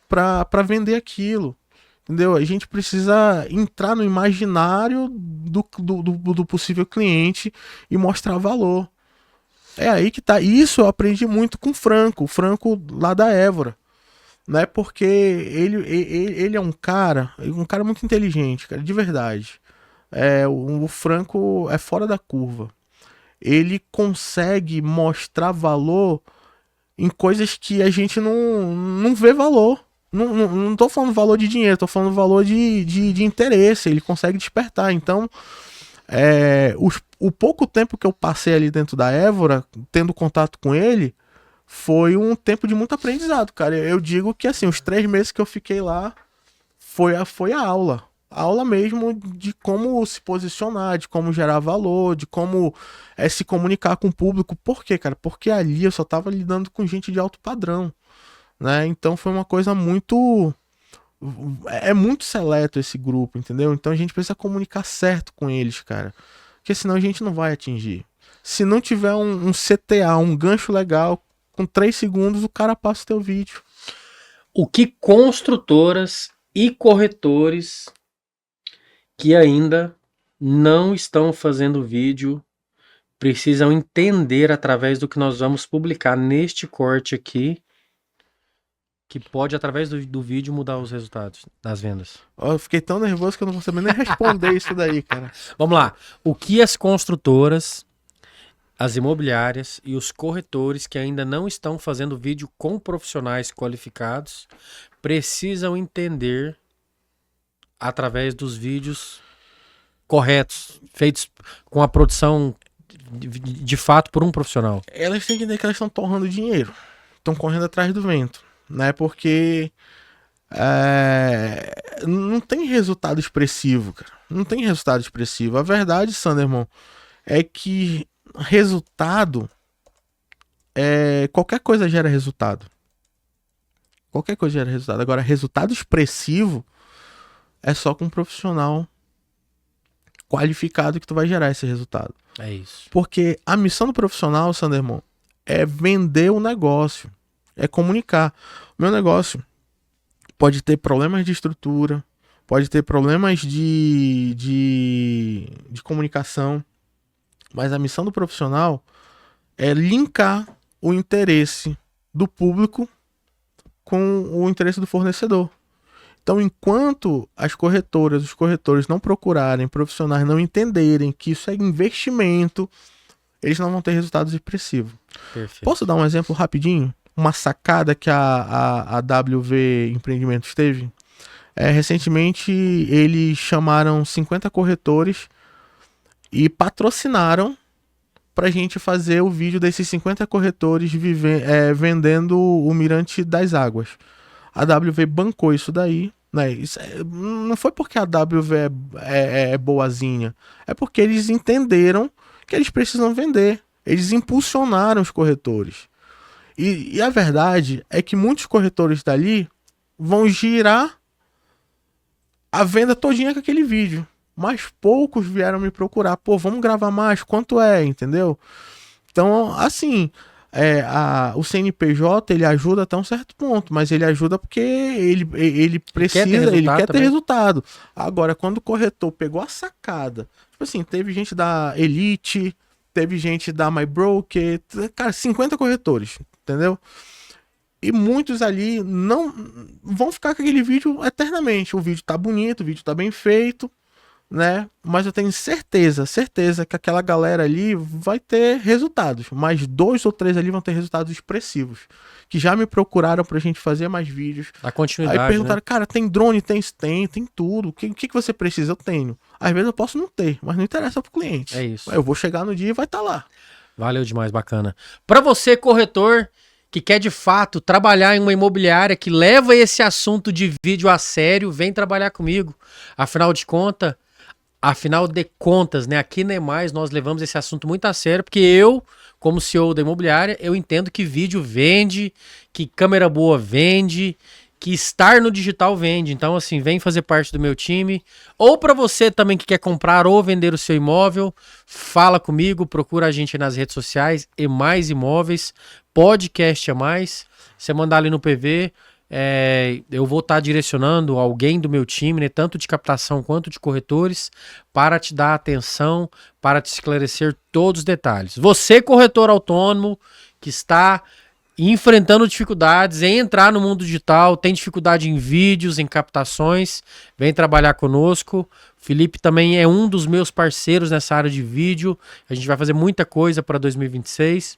pra vender aquilo. Entendeu? A gente precisa entrar no imaginário do possível cliente e mostrar valor. É aí que tá. Isso eu aprendi muito com o Franco lá da Évora. Né? Porque ele é um cara muito inteligente, cara, de verdade. O Franco é fora da curva. Ele consegue mostrar valor em coisas que a gente não vê valor. Não tô falando valor de dinheiro, tô falando valor de interesse. Ele consegue despertar. Então, o pouco tempo que eu passei ali dentro da Évora, tendo contato com ele, foi um tempo de muito aprendizado, cara. Eu digo que, assim, os 3 meses que eu fiquei lá foi a aula. A aula mesmo de como se posicionar, de como gerar valor, de como se comunicar com o público. Por quê, cara? Porque ali eu só tava lidando com gente de alto padrão, né? Então foi uma coisa muito... É muito seleto esse grupo, entendeu? Então a gente precisa comunicar certo com eles, cara. Porque senão a gente não vai atingir. Se não tiver um CTA, um gancho legal, com 3 segundos o cara passa o teu vídeo. O que construtoras e corretores que ainda não estão fazendo vídeo precisam entender através do que nós vamos publicar neste corte aqui, que pode, através do vídeo, mudar os resultados das vendas. Eu fiquei tão nervoso que eu não vou saber nem responder isso daí, cara. Vamos lá. O que as construtoras, as imobiliárias e os corretores que ainda não estão fazendo vídeo com profissionais qualificados precisam entender através dos vídeos corretos, feitos com a produção de fato por um profissional? Elas têm que entender que elas estão torrando dinheiro. Estão correndo atrás do vento, né? Porque não tem resultado expressivo, cara. Não tem resultado expressivo. A verdade, Sanderman, é que resultado qualquer coisa gera resultado. Qualquer coisa gera resultado. Agora, resultado expressivo é só com um profissional qualificado que tu vai gerar esse resultado. É isso. Porque a missão do profissional, Sanderman, é vender o negócio, é comunicar. O meu negócio pode ter problemas de estrutura, pode ter problemas de comunicação, mas a missão do profissional é linkar o interesse do público com o interesse do fornecedor. Então, enquanto as corretoras, os corretores não procurarem, profissionais não entenderem que isso é investimento, eles não vão ter resultados expressivos. Perfeito. Posso dar um exemplo rapidinho? Uma sacada que a WV Empreendimentos teve? Recentemente, eles chamaram 50 corretores e patrocinaram pra gente fazer o vídeo desses 50 corretores vendendo o Mirante das Águas. A WV bancou isso daí, né? Não foi porque a WV é boazinha, é porque eles entenderam que eles precisam vender. Eles impulsionaram os corretores. E a verdade é que muitos corretores dali vão girar a venda todinha com aquele vídeo. Mas poucos vieram me procurar. Pô, vamos gravar mais? Quanto é? Entendeu? Então, assim... o CNPJ ele ajuda até um certo ponto, mas ele ajuda porque ele precisa, ele quer ter resultado. Agora, quando o corretor pegou a sacada, tipo assim, teve gente da Elite, teve gente da MyBroker, cara, 50 corretores, entendeu? E muitos ali não vão ficar com aquele vídeo eternamente. O vídeo tá bonito, o vídeo tá bem feito, né? Mas eu tenho certeza que aquela galera ali vai ter resultados. Mais 2 ou 3 ali vão ter resultados expressivos. Que já me procuraram pra gente fazer mais vídeos. A continuidade, aí perguntaram, né? Cara, tem drone? Tem tudo. O que você precisa? Eu tenho. Às vezes eu posso não ter, mas não interessa pro cliente. É isso. Eu vou chegar no dia e vai estar lá. Valeu demais, bacana. Pra você, corretor, que quer de fato trabalhar em uma imobiliária que leva esse assunto de vídeo a sério, vem trabalhar comigo. Afinal de contas, né, aqui na EMAIS nós levamos esse assunto muito a sério, porque eu, como CEO da imobiliária, eu entendo que vídeo vende, que câmera boa vende, que estar no digital vende. Então, assim, vem fazer parte do meu time. Ou para você também que quer comprar ou vender o seu imóvel, fala comigo, procura a gente nas redes sociais, EMAIS Imóveis, podcast EMAIS. Você mandar ali no PV... eu vou estar direcionando alguém do meu time, né, tanto de captação quanto de corretores, para te dar atenção, para te esclarecer todos os detalhes. Você, corretor autônomo, que está enfrentando dificuldades em entrar no mundo digital, tem dificuldade em vídeos, em captações, vem trabalhar conosco. Felipe também é um dos meus parceiros nessa área de vídeo. A gente vai fazer muita coisa para 2026.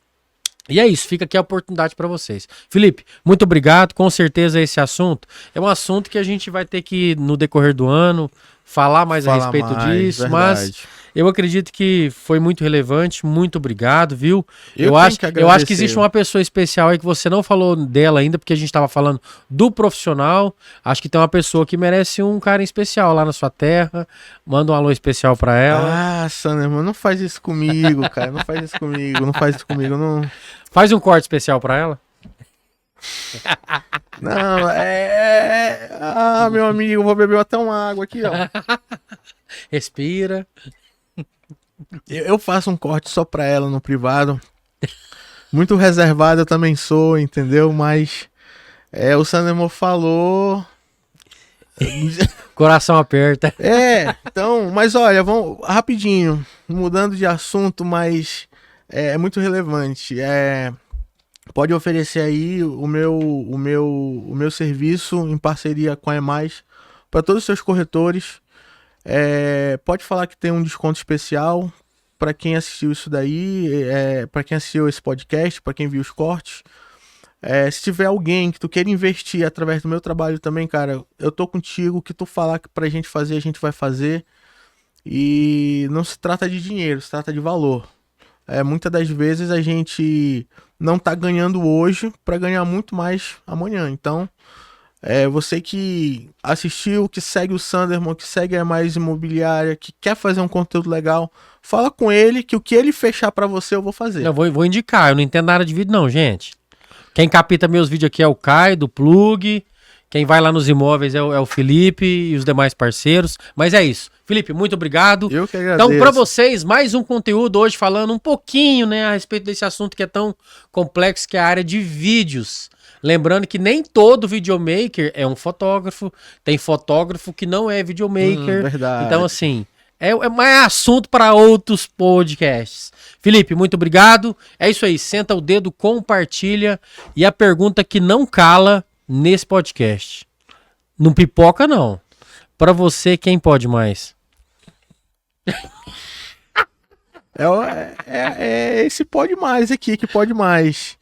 E é isso, fica aqui a oportunidade para vocês. Felipe, muito obrigado. Com certeza esse assunto é um assunto que a gente vai ter que, no decorrer do ano, falar mais a respeito disso, verdade. mas eu acredito que foi muito relevante, muito obrigado, viu? Eu acho agradecer. que existe uma pessoa especial aí que você não falou dela ainda, porque a gente estava falando do profissional. Acho que tem uma pessoa que merece um carinho especial lá na sua terra. Manda um alô especial pra ela. Ah, Sanderman, não faz isso comigo, cara. Não faz isso comigo, não faz isso comigo, não. Faz um corte especial pra ela. Não, Ah, meu amigo, vou beber até uma água aqui, ó. Respira. Eu faço um corte só pra ela no privado. Muito reservado eu também sou, entendeu? Mas o Sanderman falou. Coração aperta. Então, mas olha, vamos rapidinho, mudando de assunto, mas é muito relevante. Pode oferecer aí o meu serviço em parceria com a EMAIS para todos os seus corretores. Pode falar que tem um desconto especial para quem assistiu isso daí, para quem assistiu esse podcast, para quem viu os cortes. Se tiver alguém que tu queira investir através do meu trabalho também, cara, eu tô contigo. O que tu falar que pra gente fazer, a gente vai fazer. E não se trata de dinheiro, se trata de valor. Muitas das vezes a gente não tá ganhando hoje para ganhar muito mais amanhã. Então, você que assistiu, que segue o Sanderman, que segue a EMAIS Imobiliária, que quer fazer um conteúdo legal, fala com ele que o que ele fechar para você eu vou fazer. Eu vou indicar, eu não entendo nada de vídeo não, gente. Quem capita meus vídeos aqui é o Caio, do Plug. Quem vai lá nos imóveis é o Felipe e os demais parceiros. Mas é isso. Felipe, muito obrigado. Eu que agradeço. Então, para vocês, mais um conteúdo hoje falando um pouquinho, né, a respeito desse assunto que é tão complexo, que é a área de vídeos. Lembrando que nem todo videomaker é um fotógrafo. Tem fotógrafo que não é videomaker. Verdade. Então, assim, é mais assunto para outros podcasts. Felipe, muito obrigado. É isso aí, senta o dedo, compartilha. E a pergunta que não cala nesse podcast. Não pipoca, não. Para você, quem pode mais? Esse pode mais aqui, que pode mais.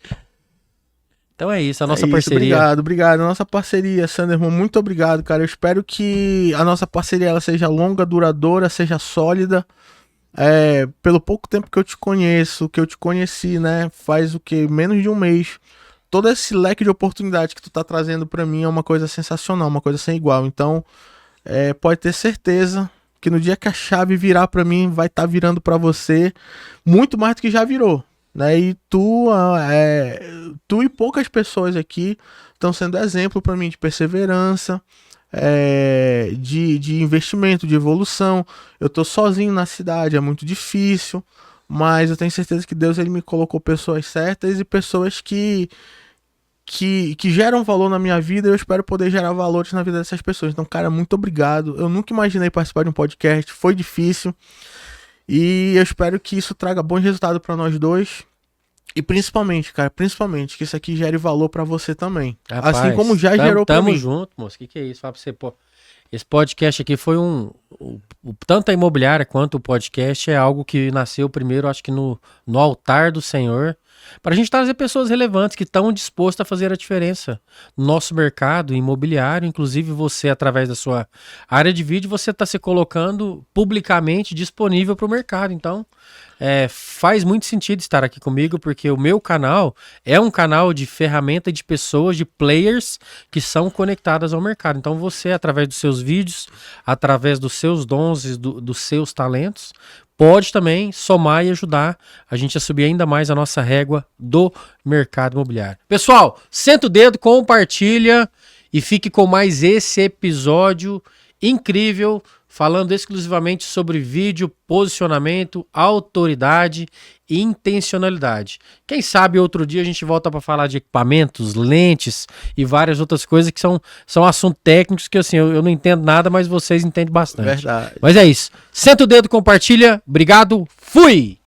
Então é isso, a nossa parceria. Obrigado. A nossa parceria, Sanderman, muito obrigado, cara. Eu espero que a nossa parceria ela seja longa, duradoura, seja sólida. Pelo pouco tempo que eu te conheço, que eu te conheci, né? Faz o que? Menos de um mês. Todo esse leque de oportunidade que tu tá trazendo pra mim é uma coisa sensacional, uma coisa sem igual. Então, pode ter certeza que no dia que a chave virar pra mim, vai estar virando pra você muito mais do que já virou. Né? E tu e poucas pessoas aqui estão sendo exemplo para mim de perseverança, de investimento, de evolução. Eu tô sozinho na cidade, é muito difícil, mas eu tenho certeza que Deus ele me colocou pessoas certas e pessoas que geram valor na minha vida. E eu espero poder gerar valores na vida dessas pessoas. Então, cara, muito obrigado. Eu nunca imaginei participar de um podcast, foi difícil. E eu espero que isso traga bons resultados para nós dois. E principalmente, cara, que isso aqui gere valor para você também. Rapaz, assim como já gerou para mim. Tamo junto, moço. Que é isso? Fala pra você, pô. Esse podcast aqui foi tanto a imobiliária quanto o podcast é algo que nasceu primeiro, acho que no altar do Senhor, para a gente trazer pessoas relevantes que estão dispostas a fazer a diferença no nosso mercado imobiliário. Inclusive você, através da sua área de vídeo, você está se colocando publicamente disponível para o mercado. Então, faz muito sentido estar aqui comigo, porque o meu canal é um canal de ferramenta de pessoas, de players que são conectadas ao mercado. Então você, através dos seus vídeos, através dos seus dons e dos seus talentos, pode também somar e ajudar a gente a subir ainda mais a nossa régua do mercado imobiliário. Pessoal, senta o dedo, compartilha e fique com mais esse episódio incrível, falando exclusivamente sobre vídeo, posicionamento, autoridade e intencionalidade. Quem sabe outro dia a gente volta para falar de equipamentos, lentes e várias outras coisas que são assuntos técnicos que assim, eu não entendo nada, mas vocês entendem bastante. Verdade. Mas é isso. Senta o dedo, compartilha. Obrigado. Fui!